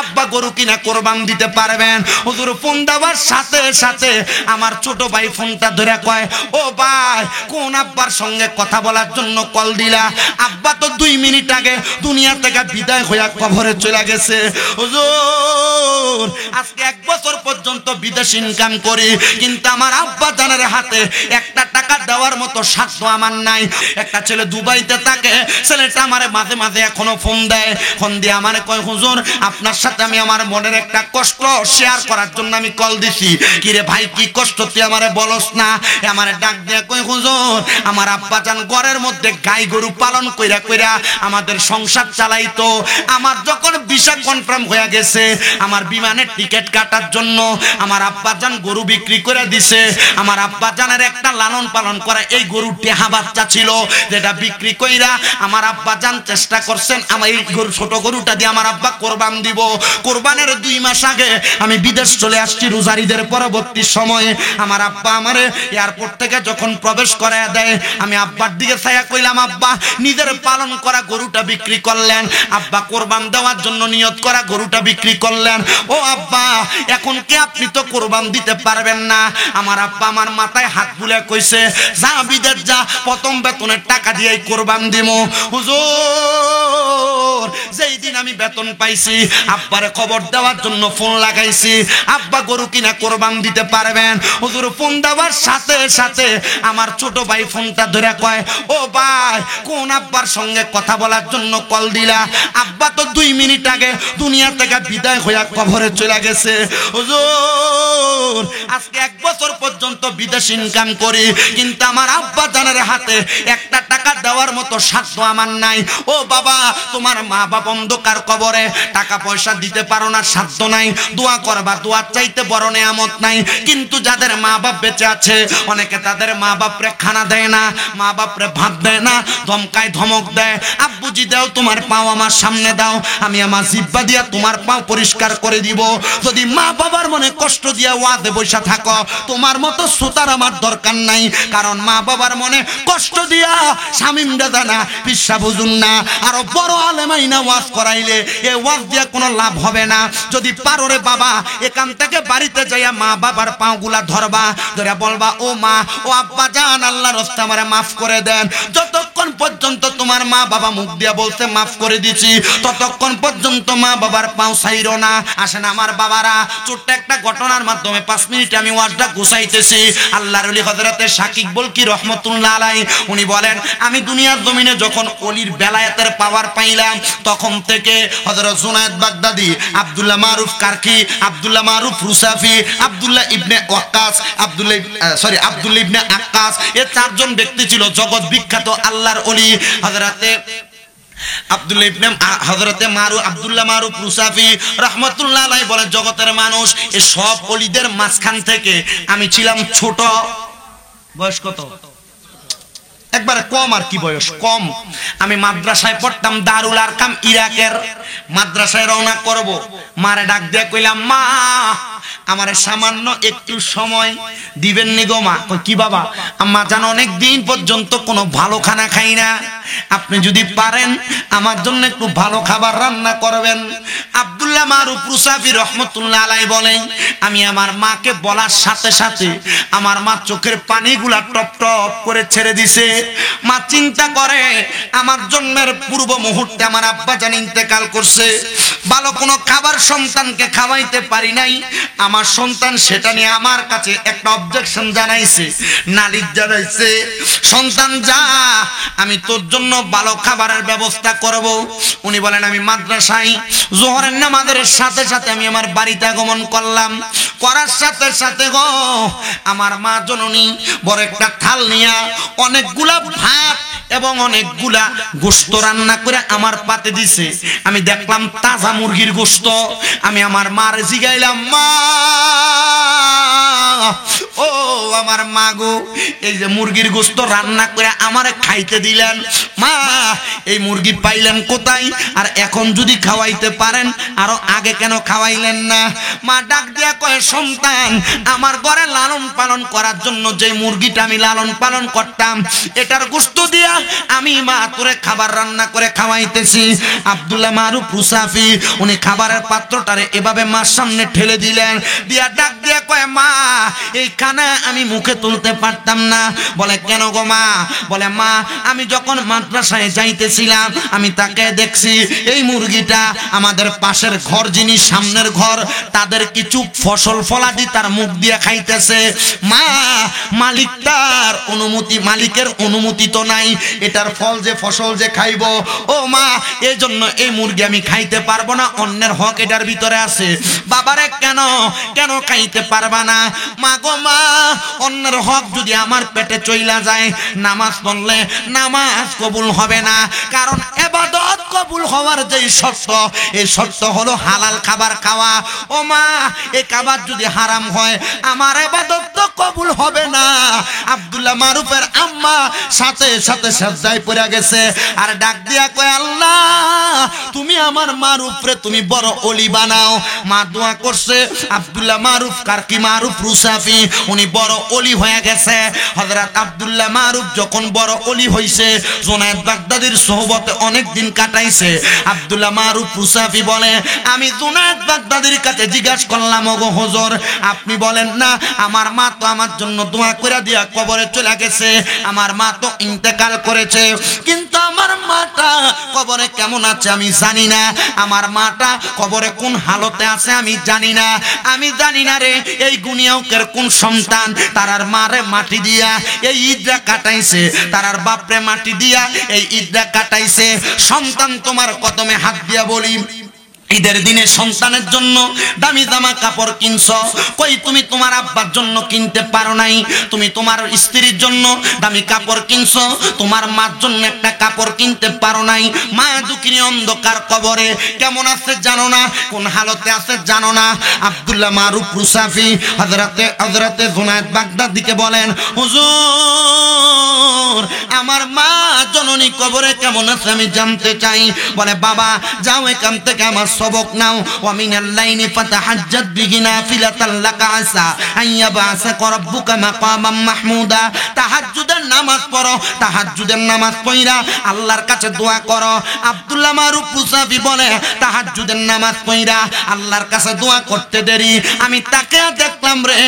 আব্বা গরু কিনা কোরবান দিতে পারবেন? হুজুর ফোন দেওয়ার সাথে সাথে আমার ছোট ভাই ফোনটা ধরে কয়, ও ভাই কোন আব্বার সঙ্গে কথা বলার জন্য কল দিলা? আব্বা তো 2 মিনিট আগে দুনিয়া থেকে বিদায় হইয়া কবরে চলে গেছে। হুজুর আজকে 1 বছর পর্যন্ত বিদেশ ইনকাম করি, কিন্তু আমার আব্বা জানের হাতে একটা টাকা দেওয়ার মতো সাধ্য আমার নাই। একটা ছেলে দুবাইতে থাকে, ছেলেটা আমারে মাঝে মাঝে এখনো ফোন দেয়। ফোন দিয়ে আমারে কয়, হুজুর আপনার সাথে আমি আমার মনের একটা কষ্ট শেয়ার করার জন্য আমি কল দিছি। কিরে ভাই কি কষ্ট তুই আমারে বলস না? আমারে ডাক দিয়ে কয়, হুজুর আমার আব্বা জান ঘরের মধ্যে গাই গরু পালন কইরা কইরা আমাদের সংসার চালাইতো। আমার যখন ভিসা কনফার্ম হয়ে গেছে, আমার বিমানের টিকিট কাটার জন্য আমার আব্বা জান গরু বিক্রি করে দিছে। আমার আব্বা জানের একটা লালন পালন করা এই গরু টেহা বাচ্চা ছিল, যেটা বিক্রি কইরা আমার আব্বা জান চেষ্টা করছেন আমার এই গরু ছোট গরুটা দিয়ে আমার আব্বা কোরবান দিব। কোরবানের 2 মাস আগে আমি বিদেশ চলে আসছি রোজারিদের পরবর্তী সময়ে। আমার আব্বা আমারে এয়ারপোর্ট থেকে যখন প্রবেশ করায় দেয়, আমি আব্বার দিকে ছায়া কইলাম, আব্বা নিজের পালন করা গরুটা বিক্রি করলেন, আব্বা কোরবান দেওয়ার জন্য নিয়ত করা গরুটা বিক্রি করলেন। ও আব্বা এখন কি আপনি তো কোরবান দিতে পারবেন না? আমার আব্বা আমার মাথায় হাত বুলে কইছে, যা বিদেশ যা, প্রথম বেতনের টাকা দিয়ে কোরবান দিমু। হুজুর যেই দিন আমি বেতন পাইছি আব্বারে খবর দেওয়ার জন্য ফোন লাগাইছি, আব্বা গরু কিনা কোরবান দিতে পারবেন? হুজুর ফোন দেওয়ার সাথে সাথে আমার ছোট ভাই ফোনটা ধরে কয়, ও ভাই কোন আব্বার সঙ্গে কথা বলার জন্য কল দিলা? আব্বা তো 2 মিনিট আগে দুনিয়া থেকে বিদায় হইয়া কবরে চলে গেছে। হুজুর আজকে 1 বছর পর্যন্ত বিদেশ ইনকাম করি, কিন্তু আমার আব্বা জানের হাতে একটা টাকা দেওয়ার মতো সাধ্য আমার নাই। ও বাবা তোমার মা বাবা অন্ধকার কবরে, টাকা পয়সা দিতে পারো না, সাধ্য নাই, দোয়া করবা, দোয়ার চাইতে বড় নেয়ামত নাই। কিন্তু যাদের মা বাপ বেঁচে আছে, অনেকে তাদের মা বাপরে খানা দেয় না, মা বাপরে ভাত দেয় না, ধমকায় ধমক দেয়, আব্বুজি দাও তোমার পাও আমার সামনে দাও, আমি আমার জিব্বা দিয়া তোমার পাও পরিষ্কার করে দিব। যদি মা বাবার মনে কষ্ট দিয়া ওয়াদে বসা থাকো, তোমার মতো সুতার আমার দরকার নাই। কারণ মা বাবার মনে কষ্ট দিয়া শামিম দাদা না পিসা বুঝুন না আরো বড় আলেমাই না ওয়াজ করাইলে এ ওয়াজ দিয়া কোনো লাভ হবে না। যদি পারো রে বাবা এখান থেকে বাড়িতে যাইয়া মা বাবার পাগুলা ধরবা, ধরে বলবা, ও মা ও আব্বা জান আল্লাহর রাস্তে আমারে মাফ করে দেন। যতক্ষণ পর্যন্ত তোমার মা বাবা মুখ দিয়া বলতে মাফ করে দিছি, ততক্ষণ পর্যন্ত মা বাবার পাও ছাইরো না। আসেন আমার বাবারা, ছোট্ট একটা ঘটনার মাধ্যমে 5 মিনিটে আমি ওয়াজটা গুছাইতেছি। আল্লাহর ওলি হযরতে শাকিব বলকি রহমাতুল্লাহ আলাইহি উনি বলেন, আমি দুনিয়ার জমিনে যখন ওলির বেলায়েতের পাওয়ার পাইলাম, তখন থেকে হযরত জুনায়েদ বাগদাদি, আব্দুল্লাহ মারুফ কারকি, আব্দুল্লাহ মারুফ রুসাফি, আব্দুল্লাহ ইবনে ওয়াক্কাস, আব্দুল্লাহ ইবনে আক্কাস, এই 4 জন ব্যক্তি ছিল জগৎ বিখ্যাত আল্লাহর ওলি। হযরতে আব্দুল্লাহ মারুফ রুসাফি রাহমাতুল্লাহ আলাইহি বলেন, জগতের মানুষ এই সব ওলিদের মাঝখান থেকে আমি ছিলাম ছোট। বয়স কত? একবারে কম, আর কি বয়স কম। আমি মাদ্রাসায় পড়তাম, দারুল আরকাম ইরাকের মাদ্রাসায় রওনা করব। মারে ডাক দিয়ে কইলাম, মা আমারে সামান্য একটু সময় দিবেন নি গো মা? কি বাবা? আম্মা জানো অনেক দিন পর্যন্ত কোনো ভালো খানা খাই না, আপনি যদি পারেন আমার জন্য একটু ভালো খাবার রান্না করবেন। আব্দুল্লাহ মারুফ রুসাফি রহমাতুল্লাহ আলাইহি বলেন, আমি আমার মাকে বলার সাথে সাথে আমার মা চোখের পানিগুলা টপ টপ করে ছেড়ে দিছে। মা চিন্তা করে আমার জন্মের পূর্ব মুহূর্তে আমার আব্বা জান ইন্তেকাল করছে, ভালো কোনো খাবার সন্তানকে খাওয়াইতে পারি নাই। আমার সন্তান সেটা নিয়ে আমার কাছে একটা অবজেকশন জানাইছে, নালিশ জানাইছে, সন্তান যা আমি তোর জন্য ভালো খাবারের ব্যবস্থা করব। উনি বলেন, আমি মাদ্রাসায় জোহরের নামাজের সাথে সাথে আমি আমার বাড়িতে আগমন করলাম। করার সাথে সাথে গো আমার মা জননী বড় একটা থাল নিয়া অনেকগুলা ভাত এবং অনেকগুলা গোশত রান্না করে আমার পাতে দিছে। আমি দেখলাম তাজা মুরগির গোশত। আমি আমার মার জিগাইলাম, মা ও আমার মা গো, এই যে মুরগির গোশত রান্না করে আমারে খাইতে দিলেন, মা এই মুরগি পাইলেন কোথায়? আর এখন যদি খাওয়াইতে পারেন আরো আগে কেন খাওয়াইলেন না? মা ডাক দিয়া কয়, সন্তান, আমার ঘরে লালন পালন করার জন্য যে মুরগিটা আমি লালন পালন করতাম, এটার গোশত দিয়া আমি মা তোরে খাবার রান্না করে খাওয়াইতেছি। আব্দুল্লাহ মারুফ রুসাফি উনি খাবারের পাত্রটারে এভাবে মার সামনে ঠেলে দিলেন, দিয়া ডাক দিয়া কয়, মা এই খানা আমি মুখে তুলতে পারতাম না। বলে কেন গো মা? বলে মা আমি যখন মাদ্রাসায় যাইতেছিলাম আমি তাকে দেখছি এই মুরগিটা আমাদের পাশের ঘর, যিনি সামনের ঘর, তাদের কিছু ফসল ফলাদি তার মুখ দিয়ে খাইতেছে। মা মালিকটার অনুমতি, মালিকের অনুমতি তো নাই, এটার ফল যে ফসল যে খাইব, ও মা এই জন্য এই মুরগি আমি খাইতে পারবো না, অন্যের হক এটার ভিতরে আছে। বাবারে কেন কেন খাইতে পারবা না? মা গো মা, অন্যের হক যদি আমার পেটে চইলা যায়, নামাজ পড়লে নামাজ কবুল হবে না, কারণ ইবাদত কবুল হওয়ার যেই শর্ত, এই শর্ত হলো হালাল খাবার খাওয়া। ও মা এই খাবার যদি হারাম হয় আমার ইবাদত তো কবুল হবে না। আব্দুল্লাহ মারুফের আম্মা সাথে সাথে সাজদায় পড়ে গেছে আর ডাক দিয়া কয়, আল্লাহ তুমি আমার মারুফরে তুমি বড় ওলি বানাও। মা দোয়া করছে, আব্দুল্লাহ মারুফ কারকি মারুফ রুসাফি উনি বড় ওলি হয়ে গেছে। হযরত আব্দুল্লাহ মারুফ যখন বড় ওলি হইছে, জুনায়েদ বাগদাদির সোহবতে অনেক দিন কাটাইছে। আব্দুল্লাহ মারুফ রুসাফি বলে, আমি জুনায়েদ বাগদাদির কাছে জিজ্ঞাসা করলাম, ওগো হুজুর আপনি বলেন না আমার মা তো আমার জন্য দোয়া করে দিয়া কবরে চলে গেছে, আমার মা তো ইন্তেকাল করেছে, কিন্তু আমার মাটা কবরে কেমন আছে আমি জানি না, আমার মাটা কবরে কোন হালতে আছে আমি জানি না, আমি জানি না রে এই গুনিয়াউকের কোন সন্তান তারার মারে মাটি দিয়া এই ঈদটা কাটাইছে, তারার বাপরে মাটি দিয়া এই ঈদটা কাটাইছে। সন্তান তোমার কদমে হাত দিয়া বলি, ঈদের দিনে সন্তানের জন্য দামি জামা কাপড় কিনছো, কই তুমি তোমার আব্বার জন্য কিনতে পারো নাই? তুমি তোমার স্ত্রীর জন্য দামি কাপড় কিনছো, তোমার মার জন্য একটা কাপড় কিনতে পারো নাই। মা দুঃখিনী অন্ধকার কবরে কেমন আছে জানো না, কোন হালতে আছে জানো না। আব্দুল্লাহ মারুফ রুসাফি হযরতে জুনায়েদ বাগদাদিকে বলেন, হুজুর আমার মা জননী কবরে কেমন আছে আমি জানতে চাই। বলে বাবা যাও এখান থেকে আমার সবক নাও, ওয়া মিনাল লাইলি ফাতাহাজ্জাদ বিহি নাফিলাতাল লাকা আসা আইয়াবাসাকা রাব্বুকা মাকামাম মাহমুদা। তাহাজ্জুদের নামাজ পড়ো, তাহাজ্জুদের নামাজ পড়া আল্লাহর কাছে দোয়া করো। আব্দুল্লাহ মারুফ রুসাফি বলে, তাহাজ্জুদের নামাজ পড়া আল্লাহর কাছে দোয়া করতে দেরি আমি তাকে দেখলাম রে,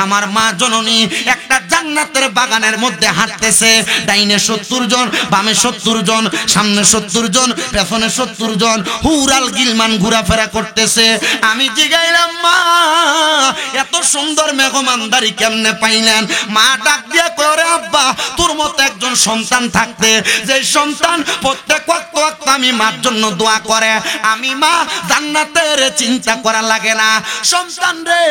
আমার মা জননী একটা জান্নাতের বাগানের মধ্যে হাঁটতেছে, ডাইনে 70 জন, বামে 70 জন, সামনে 70 জন, পেছনে 70 জন হুরাল গিলমান ঘোরাফেরা করতেছে। আমি জিগাইলাম, মা এত সুন্দর মেহমানদারি কেমনে পাইলেন? মা ডাক দিয়া কয়, রে আব্বা তোর মতো একজন সন্তান থাকতে, যে সন্তান প্রত্যেক ওয়াক্ত আমি মার জন্য দোয়া করে, আমি মা জান্নাতের চিন্তা করা লাগে না। সন্তান রে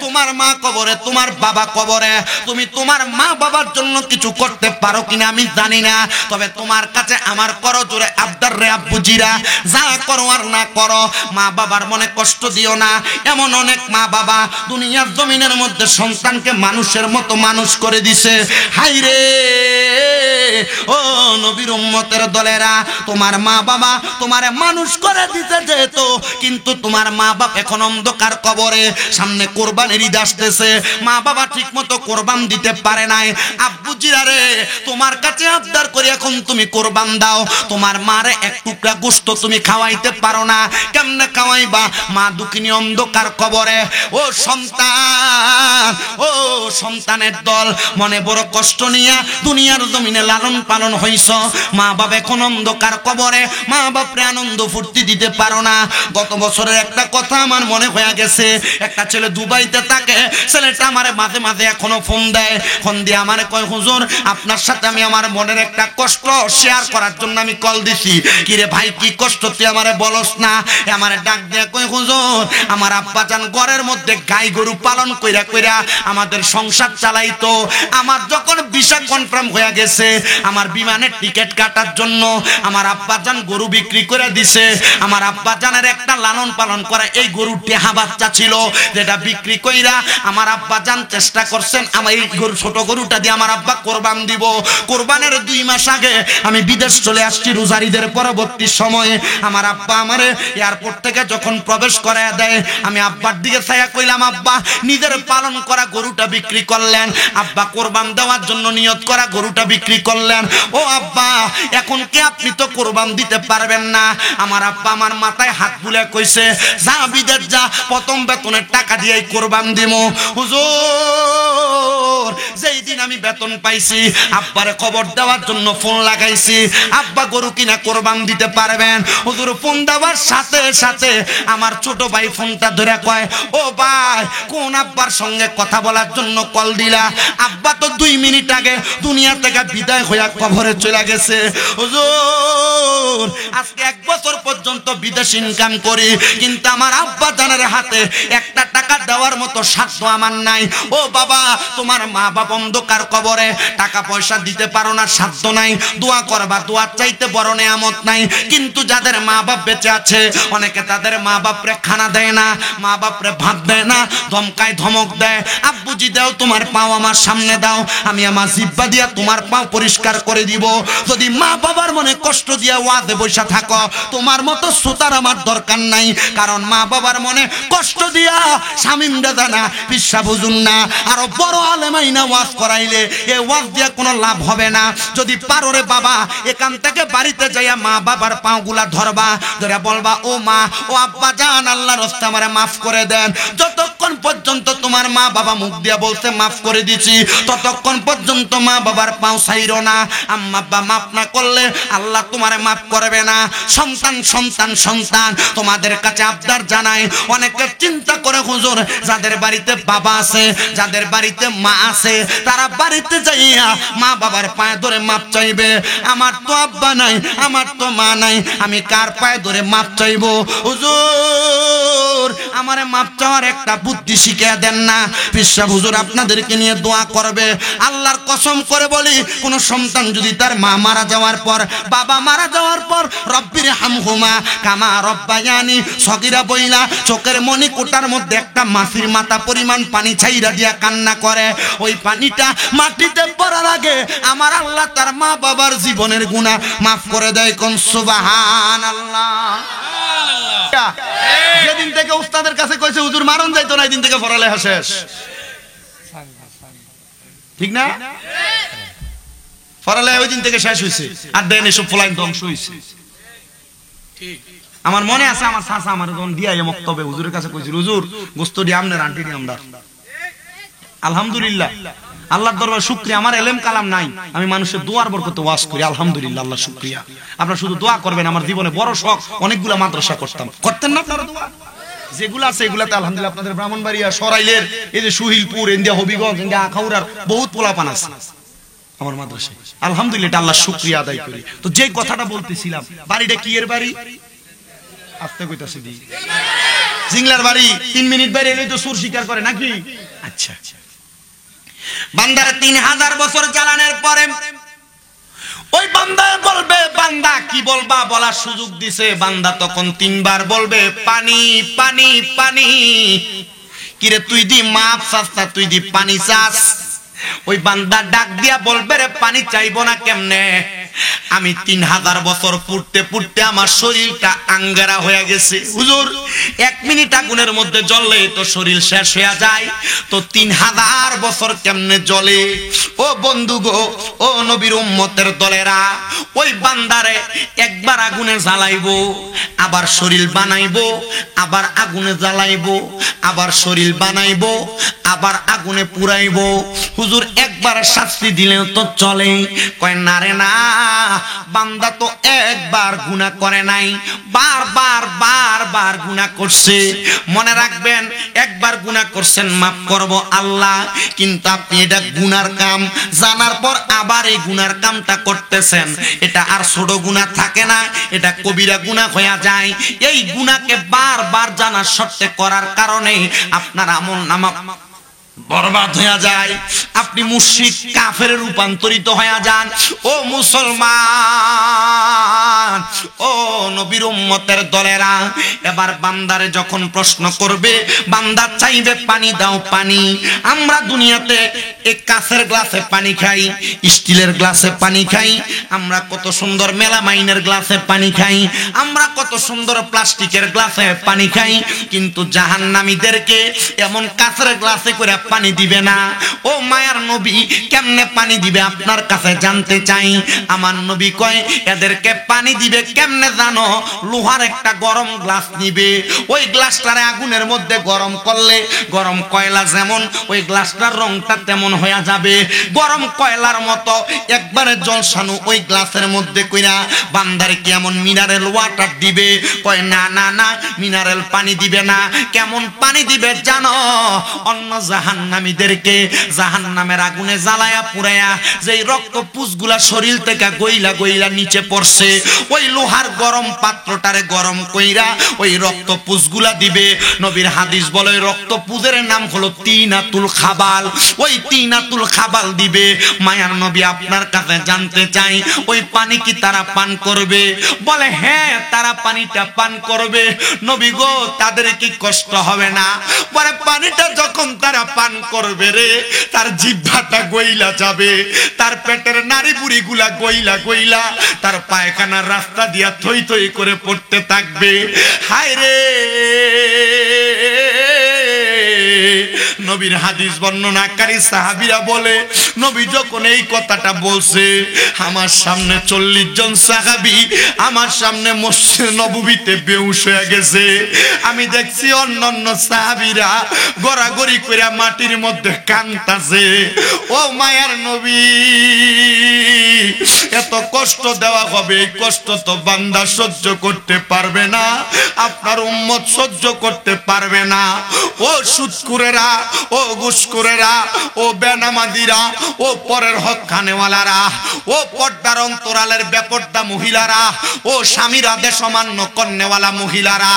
তোমার মা কবরে, তোমার বাবা কবরে, তুমি তোমার মা বাবার জন্য কিছু করতে পারো কিনা আমি জানি না, তবে তোমার কাছে আমার করো জোরে আবদার রে আব্বুজিরা, যা করো আর না করো মা বাবার মনে কষ্ট দিও না। এমন অনেক মা বাবা দুনিয়ার জমিনের মধ্যে সন্তানকে মানুষের মতো মানুষ করে দিছে। হাই রে ও নবীর উম্মতের দলেরা, তোমার মা বাবা তোমারে মানুষ করে দিতে যেত, কিন্তু তোমার মা বাপ এখন অন্ধকার কবরে, সামনে কোরবানির ঈদ আসতেছে, মা বাবা ঠিক মতো কোরবান দিতে পারে নাই। আব্বুজিরা রে তোমার কাছে আবদার করে এখন তুমি কোরবান দাও, তোমার মারে এক টুকরা গোশত তুমি খাওয়াইতে পারো না, কেমনে খাওয়াইবা? মা দুঃখিনী অন্ধকার কবরে। ও সন্তান, ও সন্তানের দল, মনে বড় কষ্ট নিয়ে দুনিয়ার জমিনে লালন পালন হইছ, মা বাপ এখন অন্ধকার কবরে, মা বাপরে আনন্দ ফুর্তি দিতে পারো না। গত বছরের একটা কথা আমার মনে হয়ে গেছে, একটা ছেলে দুবাইতে থাকে, ছেলেটা আমারে মাঝে মাঝে এখনো ফোন দেয়, ফোন দিয়ে আমারে কয়, হুজুর আপনার সাথে আমি আমার মনের একটা কষ্ট শেয়ার করার জন্য আমি কল দিছি। কিরে ভাই কি কষ্ট তুই আমারে বলস না? আমারে ডাক দিয়ে কয়, হুজুর আমার আব্বাজান ঘরের মধ্যে গাই গরু পালন কইরা কইরা আমাদের সংসার চালাইতো, আমার যখন ভিসা কনফার্ম হয়ে গেছে আমার বিমানের টিকিট কাটার জন্য আমার আব্বাজান গরু বিক্রি করে দিছে। আমার আব্বাজানের একটা লালন পালন করা এই গরুর টেহা বাচ্চা ছিল, যেটা বিক্রি কইরা আমার আব্বাজান চেষ্টা করছেন আমার এই গরু ছোট গরুটা দিয়ে আমার আব্বা কোরবান দিব। কোরবানের 2 মাস আগে আমি বিদেশ চলে আসছি রোজারিদের পরবর্তী সময়ে। আমার আব্বা আমারে এয়ারপোর্ট থেকে যখন প্রবেশ করায় দেয়, আমি আব্বার দিকে ছায়া কইলাম, আব্বা নিজের পালন করা গরুটা বিক্রি করলেন, আব্বা কোরবান দেওয়ার জন্য নিয়ত করা গরুটা বিক্রি করলেন। ও আব্বা, এখন কি আপনি তো কোরবান দিতে পারবেন না? আমার আব্বা আমার মাথায় হাত বুলে কইছে, যা বিদেশ যা, প্রথম বেতনের টাকা দিয়ে কোরবান দিমু। হুজুর, যেই দিন আমি বেতন পাইছি আব্বারে খবর দেওয়ার জন্য ফোন লাগাইছি, আব্বা গরু কিনা কোরবান দিতে পারবেন? হুজুর, ফোন দেওয়ার সাথে সাথে আমার ছোট ভাই ফোনটা ধরে কয়, ও ভাই, কোন আব্বার সঙ্গে কথা বলার জন্য কল দিলা? আব্বা তো 2 মিনিট আগে দুনিয়া থেকে বিদায় হইয়া কবরে চলে গেছে। হুজুর, আজকে 1 বছর পর্যন্ত বিদেশ ইনকাম করি, কিন্তু আমার আব্বা জানের হাতে একটা টাকা দেওয়ার মতো সাধ্য আমার নাই। ও বাবা, তোমার মা বাবা অন্ধকার কবরে, টাকা পয়সা দিতে পারো না, সাধ্য নাই, দোয়া করবা, দোয়ার চাইতে বড় নেয়ামত নাই। কিন্তু যাদের মা বাপ বেঁচে আছে, অনেকে তাদের মা বাপরে খানা দেয় না, মা বাপরে ভাত দেয় না, ধমকায় ধমক দেয়, আব্বুজি দাও তোমার পাও আমার সামনে দাও, আমি আমার জিব্বা দিয়া তোমার পাও পরিষ্কার করে দিব। যদি মা বাবার মনে কষ্ট দিয়া ওয়াদে বসা থাকো, তোমার মতো সুতার আমার দরকার নাই। কারণ মা বাবার মনে কষ্ট দিয়া শামিম দাদা না, পিসা বুঝুন না, আরো বড় আলেমাইনা ওয়াজ করাইলে এই ওয়াজ দিয়া কোনো লাভ হবে না। যদি পারো রে বাবা, এখান থেকে বাড়িতে যাইয়া মা বাবার পাগুলা ধরবা, ধরে বলবা, ও মা, ও আব্বা জান, আল্লাহর রাস্তে আমারে মাফ করে দেন। যতক্ষণ পর্যন্ত তোমার মা বাবা মুখ দিয়া বলতে মাফ করে দিছি, ততক্ষণ পর্যন্ত মা বাবার পাও ছাইরো না। আম্মা আব্বা মাফ না করলে আল্লাহ তোমারে মাফ করবে না। সন্তান সন্তান সন্তান তোমাদের কাছে আবদার জানাই, অনেকে চিন্তা করে হুজুর, যাদের বাড়িতে বাবা আছে, যাদের বাড়িতে মা আছে, তারা বাড়িতে যাইয়া মা বাবার পায়ে ধরে মাপ চাইবে। আমার তো আব্বা নাই, আমার তো মা নাই, আমি কার পায়ে ধরে মাপ চাইবো? হুজুর, আমারে মাপ চাওয়ার একটা বুদ্ধি শিখিয়ে দেন না। পিসা হুজুর আপনাদেরকে নিয়ে দোয়া করবে। আল্লাহর কসম করে বলি, কোন সন্তান যদি তার মা মারা যাওয়ার পর, বাবা মারা যাওয়ার পর, রব্বির হামহুমা কামা রব্বায়ানি সগীরা বইলা চোখের মনি কোটার মধ্যে একটা মাছির মাথা পরিমাণ পানি ছাইরা দিয়া কান্না করে, ওই পানিটা মাটিতে পড়ার আগে আমার আল্লাহ তার মা বাবার জীবনের গুনাহ মাফ করে দেয়। কোন সুবহানাল্লাহ। যেদিন থেকে উস্তাদের কাছে কইছে হুজুর মারণ যাইতো না, এই দিন থেকে পড়ালেখা শেষ, ঠিক না? পড়ালেখা ওই দিন থেকে শেষ হইছে, আর দেন এসব ফলাইন ধ্বংস হইছে। আমার মনে আছে, আমার চাচা আমার যখন দিয়া মক্তবে হুজুরের কাছে কইছিল, হুজুর গোস্ত দিয়ে আমনের আন্টি দিয়ে আমরা। আলহামদুলিল্লাহ, আল্লাহর দরবারে শুকরিয়া, আমার এলেম কালাম নাই, আমি মানুষের দোয়ার বরকতে ওয়াজ করি। আলহামদুলিল্লাহ, আল্লাহ শুকরিয়া। আপনারা শুধু দোয়া করবেন। আমার জীবনে বড় শখ, অনেকগুলো মাদ্রাসা করতাম, করতেন না আপনারা দোয়া? যেগুলো আছে এগুলাতে আলহামদুলিল্লাহ আপনাদের ব্রাহ্মণবাড়িয়া, সরাইলের, এই যে সুহিলপুর, ইন্ডিয়া হবিগঞ্জ, ইন্ডিয়া আখাউড়ার বহুত পোলাপান আছে আমার মাদ্রাসায়। আলহামদুলিল্লাহ, আল্লাহ শুকরিয়া আদায় করি। তো যে কথাটা বলতেছিলাম, বাড়িটা কি এর বাড়ি? আস্তে কইতাছি দি, জিংলার বাড়ি। 3 মিনিট বাইরে এলেই তো সুর শিকার করে নাকি? আচ্ছা, বান্দার 3000 বছর চালানোর পরে ওই বান্দা বলবে, বান্দা কি বলবা বলার সুযোগ দিছে, বান্দা তখন 3 বার বলবে, পানি পানি পানি। কিরে তুই দি মাপ চাস না, তুই দি পানি চাস? ওই বান্দা ডাক দিয়া বলবে, রে পানি চাইবো না কেমনে? আমি 3000 বছর পুড়তে পুড়তে আমার শরীরটা আঙ্গারা হয়ে গেছে। হুজুর, 1 মিনিট আগুনের মধ্যে জ্বললে তো শরীর শেষ হয়ে যায়, তো 3000 বছর কেমনে জ্বলে? ও বন্ধু গো, ও নবীর উম্মতের দলেরা, ওই বান্দারে একবার আগুনে জ্বালাইবো, আবার শরীর বানাইবো, আবার আগুনে জ্বালাইবো, আবার শরীর বানাইবো, আবার আগুনে পুরাইবো। হুজুর, একবার শাস্তি দিলেও তো চলে? কয় না রে না, বান্দা তো একবার গুনাহ করে নাই, বারবার বারবার গুনাহ করছে। মনে রাখবেন, একবার গুনাহ করছেন, মাফ করব আল্লাহ, কিন্তু আপনি এটা গুনার কাম জানার পর আবার এই গুনার কামটা করতেছেন, এটা আর ছোট গুনাহ থাকে না, এটা কবিরা গুনাহ হয়ে যায়। এই গুনাহকে বারবার জানার সত্ত্বে করার কারণে আপনার আমলনামা বরবাদ হয়ে যায়, আপনি মুশরিক কাফেরে রূপান্তরিত হয়ে যান। ও মুসলমান, ও নবীর উম্মতের দলেরা, এবার বান্দারে যখন প্রশ্ন করবে, বান্দা চাইবে পানি দাও পানি। আমরা দুনিয়াতে এক কাঁচের গ্লাসে পানি খাই, স্টিলের গ্লাসে পানি খাই, আমরা কত সুন্দর মেলামাইনের গ্লাসে পানি খাই, আমরা কত সুন্দর প্লাস্টিকের গ্লাসে পানি খাই, কিন্তু জাহান্নামীদেরকে এমন কাঁচের গ্লাসে করে পানি দিবে না। ও মায়ার নবী, কেমনে পানি দিবে আপনার কাছে জানতে চাই। আমার নবী কয়, এদেরকে পানি দিবে কেমনে জানো? লোহার একটা গরম গ্লাস নিবে, ওই গ্লাসটারে আগুনের মধ্যে গরম করলে গরম কয়লা যেমন, ওই গ্লাসটার রংটা তেমন হয়ে যাবে, গরম কয়লার মতো একবারে জলসানো ওই গ্লাসের মধ্যে কইরা বান্দারে কেমন মিনারেল ওয়াটার দিবে। কয় না না না, মিনারেল পানি দিবে না। কেমন পানি দিবে জানো? অন্য জাহান্নামীদেরকে জাহান্নামের আগুনে জ্বালায়া পুরায়া যেই রক্ত পুষগুলা শরীর থেকে গইলা গইলা নিচে পড়ছে, ওই লোহার গরম পাত্রটারে গরম কইরা ওই রক্ত পুষগুলা দিবে। নবীর হাদিস বলে ওই রক্ত পুজের নাম হলো তিনাতুল খাবাল, ওই তিনাতুল খাবাল দিবে। মায়ার নবী আপনার কাছে জানতে চাই, ওই পানি কি তারা পান করবে? বলে হ্যাঁ, তারা পানিটা পান করবে। নবী গো, তাদের কি কষ্ট হবে না? পরে পানিটা যখন তারা পান করবে রে, তার জিহ্বাটা গইলা যাবে, তার পেটের নাড়ি বুড়ি গুলা গইলা গইলা তার পায়খানার রাস্তা দিয়া থই থই করে পড়তে থাকবে। হায় রে, নবীর হাদিস বর্ণনাকারী সাহাবীরা বলে, নবী যখন এই কথাটা বলছে, আমার সামনে 40 জন সাহাবী আমার সামনে মসজিদ নববীতে বেহুশ হয়ে গেছে। আমি দেখছি অন্যান্য সাহাবীরা গড়াগড়ি করে মাটির মধ্যে কাঁদতাছে। ও মায়ার নবী, এত কষ্ট দেওয়া হবে, এই কষ্ট তো বান্দা সহ্য করতে পারবে না, আপনার উম্মত সহ্য করতে পারবে না। ও সুদখোরেরা, ও ঘুষখোরেরা, ও বেনামাজিরা, ও পরের হক খানেওয়ালারা, ও পর্দার অন্তরালের বেপর্দা মহিলারা, ও স্বামীর আদেশ অমান্য কন্যাওয়ালা মহিলারা,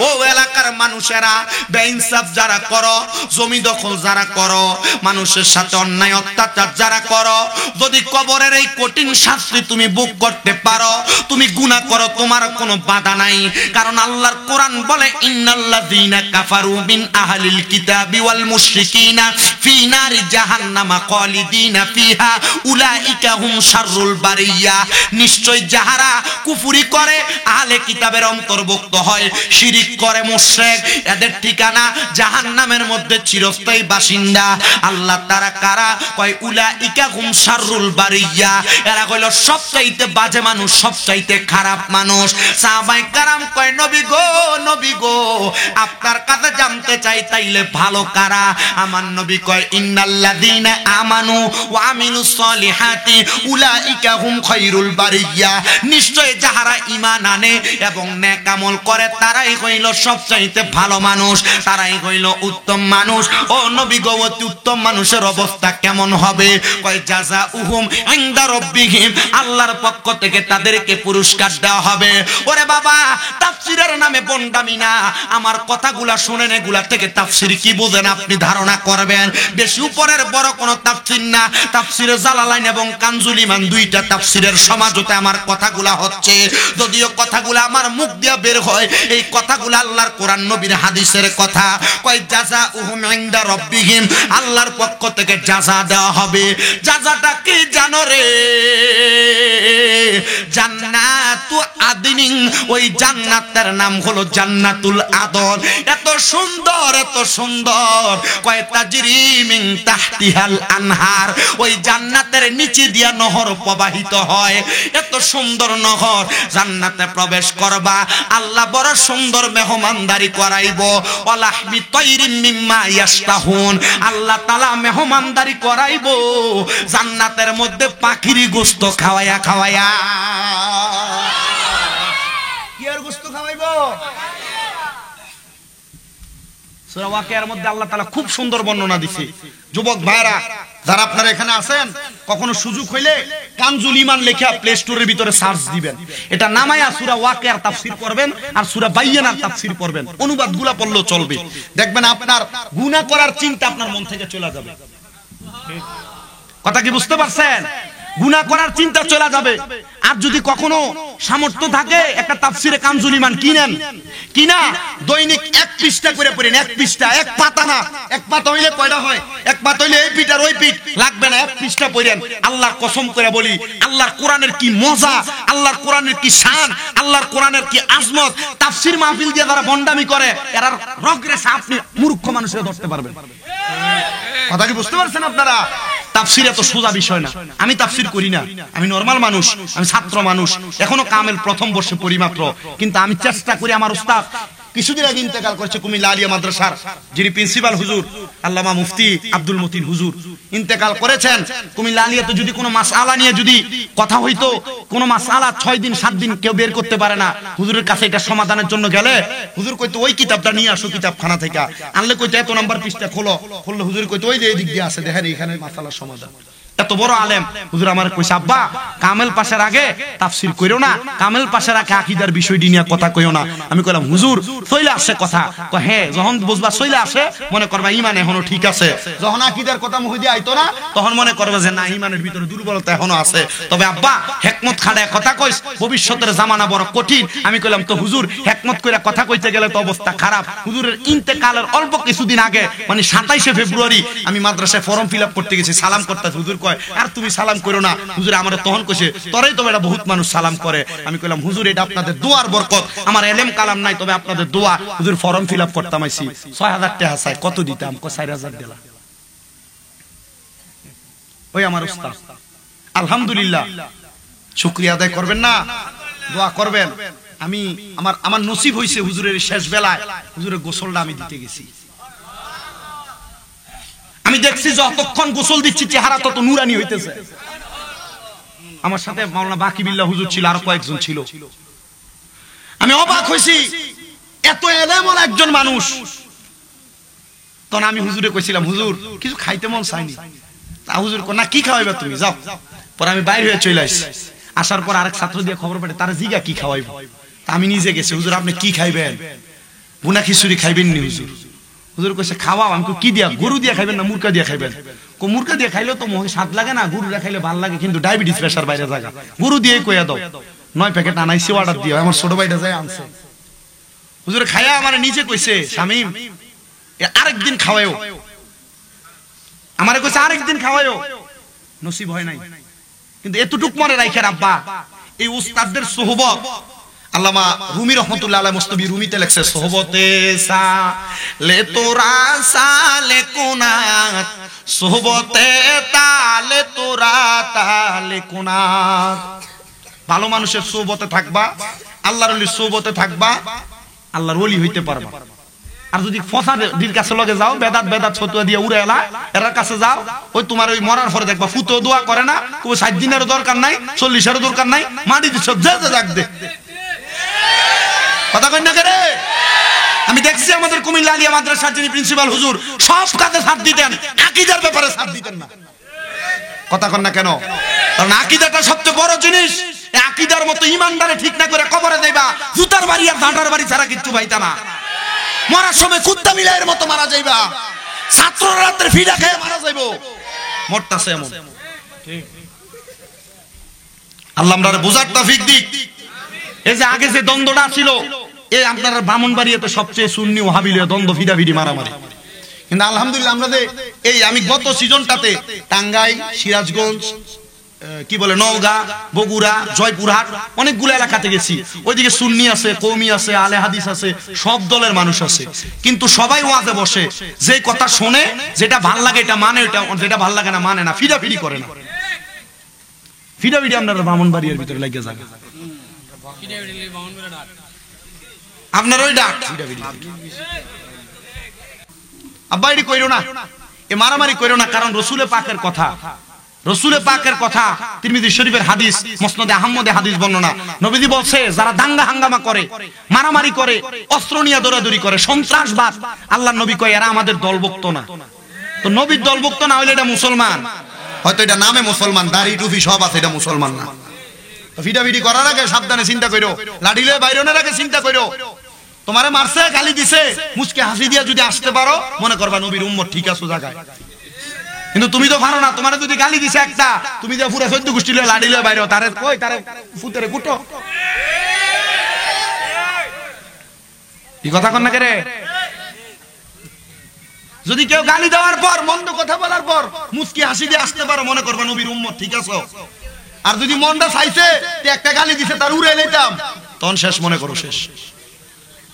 ও এলাকার মানুষেরা, বেইনসাফ যারা করো, জমি দখল যারা করো, মানুষের সাথে অন্যায় অত্যাচার যারা করো, যদি কবরের এই কঠিন শাস্তি তুমি ভোগ করতে পারো, তুমি গুনাহ করো, তোমার কোনো বাধা নাই। কারণ আল্লাহর কোরআন বলে, ইন্নাল্লাযীনা কাফারু মিন আহলিল কিতাবি ওয়াল মুশরিকিনা ফি নারি জাহান্নামা খালিদিনা ফিহা উলাইকা হুম শাররুল বারিয়া। নিশ্চয় যাহারা কুফরি করে, আহলে কিতাবের অন্তর্ভুক্ত হয়, শিরিক করে, মুশরিক, এদের ঠিকানা জাহান্নামের মধ্যে চিরস্থায়ী বাসিন্দা। আল্লাহ তারা কারা? কয় উলাইকা হুম শাররুল বারিয়া, এরা হলো সবচাইতে বাজে মানুষ, সবচাইতে খারাপ মানুষ। সাহাবায়ে কেরাম কয়, নবী গো, নবী গো, আপনার কাছে জানতে চাই তাইলে ভালো কারা? আমার নবী কয়, ইন্নাল্লাযীনা আমানু ওয়া আমিলুস সলিহাতি উলাইকা হুম খায়রুল বারিয়া। নিশ্চয় যাহারা ঈমান আনে এবং নেক আমল করে, তারাই হইল সবচাইতে ভালো মানুষ, তারাই হইল উত্তম মানুষ। ও নবী গো, অতি উত্তম মানুষের অবস্থা কেমন হবে? কয় জাযাউহুম ইনদা রাব্বিহিম, আল্লাহর পক্ষ থেকে তাদেরকে পুরস্কার দেওয়া হবে। ওরে বাবা, তাফসীরের নামে বন্ডামি না, আমার কথাগুলা শুনেন, এগুলা থেকে তাফসীর কি বুঝেন আপনি ধারণা করবেন। বেশি উপরের বড় কোন তাফসীর না, তাফসীরে জালালাইন এবং কানজুল ইমান, দুইটা তাফসীরের সমাজতে আমার কথাগুলা হচ্ছে। যদিও কথাগুলা আমার মুখ দিয়া বের হয়, এই কথাগুলা আল্লাহর কোরআন নবীর হাদিসের কথা। কয় জাযাউহুম ইনদা রাব্বিহিম, আল্লাহর পক্ষ থেকে জাযা দেওয়া হবে। জাযাটা কি জানো রে? জান্নাতু আদনিন, ওই জান্নাতের নাম হলো জান্নাতুল আদন। এত সুন্দর, এত সুন্দর, কয় তাজরি মিন তাহতিহাল আনহার, ওই জান্নাতের নিচে দিয়া নহর প্রবাহিত হয়। এত সুন্দর নহর, জান্নাতে প্রবেশ করবা, আল্লাহ বড় সুন্দর মেহমানদারি করাইব। ওয়ালাহমি তাইরিম মিম্মা ইয়াশতাহুন, আল্লাহ তাআলা মেহমানদারি করাইব জান্নাতের মধ্যে পাখির গোশত খাওয়ায়া খাওয়ায়া। কি আর গোশত খাওয়াইবো? সূরা ওয়াকিয়ার মধ্যে আল্লাহ তাআলা খুব সুন্দর বর্ণনা দিয়েছে। যুবক ভাইরা যারা আপনারা এখানে আছেন, কখনো সুযোগ হইলে কানজুল ঈমান লেখা প্লে স্টোরের ভিতরে সার্চ দিবেন, এটা নামায়া সূরা ওয়াকিয়ার তাফসীর করবেন আর সূরা বাইয়ানার তাফসীর করবেন, অনুবাদগুলো পড়লেও চলবে। দেখবেন আপনার গুনাহ করার চিন্তা আপনার মন থেকে চলে যাবে। কথা কি বুঝতে পারছেন? গুনাহ করার চিন্তা চলে যাবে। আর যদি কখনো সামর্থ্য থাকে একটা তাফসীরে কানজুল ঈমান কিনেন, কিনা দৈনিক 1 পৃষ্ঠা করে পড়েন, 1 পৃষ্ঠা, 1 পাতা না, 1 পাতা হইলে কয়টা হয়? 1 পাতা হইলে এই পিঠ আর ওই পিঠ লাগবে না, 1 পৃষ্ঠা পড়েন। আল্লাহর কসম করে বলি, আল্লাহর কোরআনের কি মজা, আল্লাহর কোরআনের কি শান, আল্লাহর কোরআনের কি আজমত। তাফসীর মাহফিল দিয়ে যারা বন্ডামি করে এরা রগরেসা আপনি মূর্খ মানুষের ধরতে পারবেন। কথা কি বুঝতে পারছেন আপনারা? তাফসীর এত সোজা বিষয় না। আমি তাফসীর করি না, আমি নরমাল মানুষ, আমি ছাত্র মানুষ, এখনো কামেল প্রথম বর্ষে পড়ি মাত্র। কিন্তু আমি চেষ্টা করি, আমার উস্তাদ কিছুদিন আগে ইন্তেকাল করেছে কুমিল্লা আলিয়া মাদ্রাসার যিনি প্রিন্সিপাল হুজুর আল্লামা মুফতি আব্দুল মতিন হুজুর ইন্তেকাল করেছেন। কুমিল্লা আলিয়াতে যদি কোনো মাসআলা নিয়ে যদি কথা হইতো, কোনো মাসআলা 6 দিন 7 দিন কেউ বের করতে পারে না, হুজুরের কাছে এটা সমাধানের জন্য গেলে হুজুর কইতো ওই কিতাবটা নিয়ে আসো কিতাবখানা থেকে, আনলে কইতো এত নাম্বার পৃষ্ঠা খোলো, খুললে হুজুর কইতো ওই যে এই দিক দিয়ে আছে, দেখেন এখানে মাসআলার সমাধান। এত বড় আলেম হুজুর আমার কইছে, আব্বা কামেল পাশের আগে তাফসীর কইরো না, কামেল পাশের আগে আকীদার বিষয়টি নিয়ে কথা কইও না। আমি কইলাম হুজুর চলে আসে কথা, কয় হ্যাঁ যখন বুঝবা চলে আসে মনে করবা ঈমান এখনো ঠিক আছে, যখন আকীদার কথা মুখ দিয়ে আইতো না তখন মনে করবে যে না ঈমানের ভিতরে দুর্বলতা এখনো আছে। তবে আব্বা হিকমত খাড়ায় কথা কইস, ভবিষ্যতের জামানা বড় কঠিন। আমি কইলাম তো হুজুর হিকমত কইরা কথা কইতে গেলে তো অবস্থা খারাপ। হুজুরের ইন্তেকালের অল্প কিছুদিন আগে মানে 27শে ফেব্রুয়ারি আমি মাদ্রাসায় ফর্ম ফিল আপ করতে গেছি, সালাম করতে হুজুর কয় আর তুমি সালাম করো না। হুজুর আমারে তখন কইছে তোরাই তো এটা বহুত মানুষ সালাম করে। আমি কইলাম হুজুর এটা আপনাদের দোয়ার বরকত, আমার এলেম কালাম নাই তবে আপনাদের দোয়া। হুজুর ফর্ম ফিল আপ করতাম আইছি, 6000 টাকা চাই, কত দিতাম? কয় 4000 দিলা। ওই আমার উস্তাদ, আলহামদুলিল্লাহ শুকরিয়া আদায় করবেন না, দোয়া করবেন। আমি আমার নসিব হইছে হুজুরের শেষ বেলায় হুজুরের গোসলটা আমি দিতে গেছি। আমি দেখছি যতক্ষণ গোসল দিচ্ছি চেহারা তত নুরানি হইতেছে। আমার সাথে মাওলানা বাকিবিল্লাহ হুজুর ছিল, আর কয়েকজন ছিল। আমি অবাক হইছি, এত এলেমওয়ালা একজন মানুষ। তখন আমি হুজুরে কইছিলাম হুজুর কিছু খাইতে মন চাইনি। তা হুজুর কো না কি খাওয়াইবা তুমি যাও। পরে আমি বাইরে হয়ে চলে আসছি। আসার পর আরেক ছাত্র দিয়ে খবর পাঠে তারা জিগা কি খাওয়াইব। তা আমি নিজে গেছি, হুজুর আপনি কি খাইবেন? ভুনা খিচুড়ি খাইবেন নি হুজুর? হুজুর কইছে খাওয়াও। আমি কি দিয়া? গরু দিয়া খাইবেন না মুরগা দিয়া খাইবেন? কো মুরগা দিয়ে খাইলেও তো স্বাদ লাগে না, গরুরা খাইলে ভালো লাগে, কিন্তু ডায়াবেটিস প্রেসার বাইরে জায়গা, গরু দিয়ে কইয়া দাও। 9 প্যাকেট আনাইছি অর্ডার দিয়ে, আমার ছোট ভাইটা যায় আনছে। হুজুর খাইয়া আমার নিজে কইছে শামিম আরেকদিন খাওয়ায়ও, আমারে কইছে আরেকদিন খাওয়ায়ও, নসিব হয় নাই। কিন্তু এতটুক মনে রাখেন আব্বা, এই উস্তাদদের সোহবত আল্লামা রুমি রহমতুল্লাহ আলাইহি মুস্তাবি রুমিতে লেখছে সোহবতে সালে তোরা সালে কুনাত, সোহবতে তালে তোরা তালে কুনাত। ভালো মানুষের সোহবতে থাকবা, আল্লাহর ওলির সোহবতে থাকবা, আল্লাহর ওলি হইতে পারবা। আর যদি ফসাদের কাছে লগে যাও, বেদাত ছতুয়া দিয়ে উড়ে এলা এর কাছে যাও, ওই তোমার ওই মরার পরে দেখবা ফুতো দোয়া করে না, 60 দিনেরও দরকার নাই, 40-এরও দরকার নাই, মাটি দিচ্ছ যা যাক দে। কথা কই না করে? আমি দেখছি আমাদের কুমিল্লা আলিয়া মাদ্রাসার যিনি প্রিন্সিপাল হুজুর সব কাজে সাথ দিতেন, আকীদার ব্যাপারে সাথ দিতেন না। কথা কন না কেন? কারণ আকীদাটা সবচেয়ে বড় জিনিস। এই আকীদার মতো ঈমানদারে ঠিক না করে কবরে যাইবা, জুতার বাড়ি আর দাঁটার বাড়ি ছাড়া কিচ্ছু পাইতা না। মরার সময় কুত্তা মিলাইয়ের মতো মারা যাইবা, ছাত্ররা রাত্রে ফিডা খেয়ে মারা যাইবো, মরতাছে এমন। আল্লাহ আমরারে বুঝার তৌফিক দিক। এই যে আগে যে দ্বন্দ্বটা ছিল, এই আপনারা ব্রাহ্মণবাড়িয়াতে সবচেয়ে সুন্নি ওয়াহাবিলীয় দ্বন্দ্ব, ফিডাফিডি মারামারি। কিন্তু আলহামদুলিল্লাহ আমরা এই আমি গত সিজনটাতে টাঙ্গাইল, সিরাজগঞ্জ, কি বলে নওগাঁ, বগুড়া, জয়পুরহাট অনেকগুলো এলাকাতে গেছি। ওইদিকে সুন্নি আছে, কওমি আছে, আলে হাদিস আছে, সব দলের মানুষ আছে। কিন্তু সবাই ওয়াজে বসে, যে কথা শোনে, যেটা ভাল লাগে এটা মানে, যেটা ভাল লাগে না মানে না, ফিডাফিডি করে না। ফিডাফিডি আপনারা ব্রাহ্মণবাড়িয়ার ভিতরে লাগিয়ে যাবে, আপনার ওই ডাক আব্বা এটি কইরো না, এ মারামারি কইরো না। কারণ রসুলে পাকের কথা, রসুলে পাকের কথা, তিরমিজি শরীফের হাদিস, মুসনাদে আহমদে হাদিস বর্ণনা, নবীজি বলছে যারা দাঙ্গা হাঙ্গামা করে, মারামারি করে, অস্ত্র নিয়ে দৌড়াদৌড়ি করে, সন্ত্রাসবাদ, আল্লাহর নবী কয় এরা আমাদের দলভুক্ত না। তো নবীর দলভুক্ত না হইলে এটা মুসলমান। হয়তো এটা নামে মুসলমান, দাড়ি টুপি সব আছে, এটা মুসলমান না। ফিটাফিটি করার আগে সাবধানে চিন্তা করো, লাঠিলে বাইরনের আগে চিন্তা করো। তোমারে মারছে, গালি দিছে, মুচকে হাসি দিয়া যদি আসতে পারো মনে করবা নবীর উম্মত ঠিক আছে জায়গায়। কিন্তু তুমি তো পারো না, তোমারে যদি গালি দিছে একটা, তুমি যে পুরো 14 গোষ্ঠী লয়ে লাঠি লয়ে বাইরে, তারে কই তারে ফুতেরে কুটো। কি কথা কন না কে রে? যদি কেউ গালি দেওয়ার পর, মন্দ কথা বলার পর মুচকি হাসি দিয়ে আসতে পারো মনে করবা নবীর উম্মত ঠিক আছে। আর যদি মনটা চাইছে তে একটা গালি দিছে তার উড়ে নিতাম, তখন শেষ মনে করো শেষ।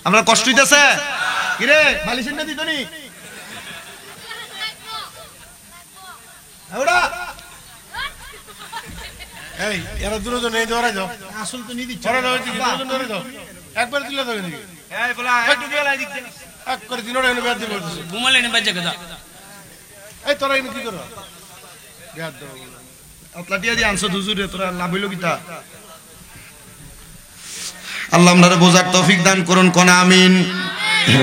আমরা কষ্ট হইতেছে কি রে? বালিশের না দিতনি ওরা এই এরা দুজন এই ধরে যাও, আসল তো নি দিচ্ছে ধরে দাও, দুজন ধরে দাও, একবার দিলে দাও এদিকে। এই বলা একটু দিয়ে লাই দিতে এক করে দিনটা এনে বেদ দিব ঘুমালে নে বাজে কথা। এই তোরা এনে কি করো? বেদ দাও আতলা দিয়া দি আনছো হুজুরে, তোরা লাভ হইলো কিতা? আল্লাহ আমাদের বোঝার তৌফিক দান করুন, কোন আমিন।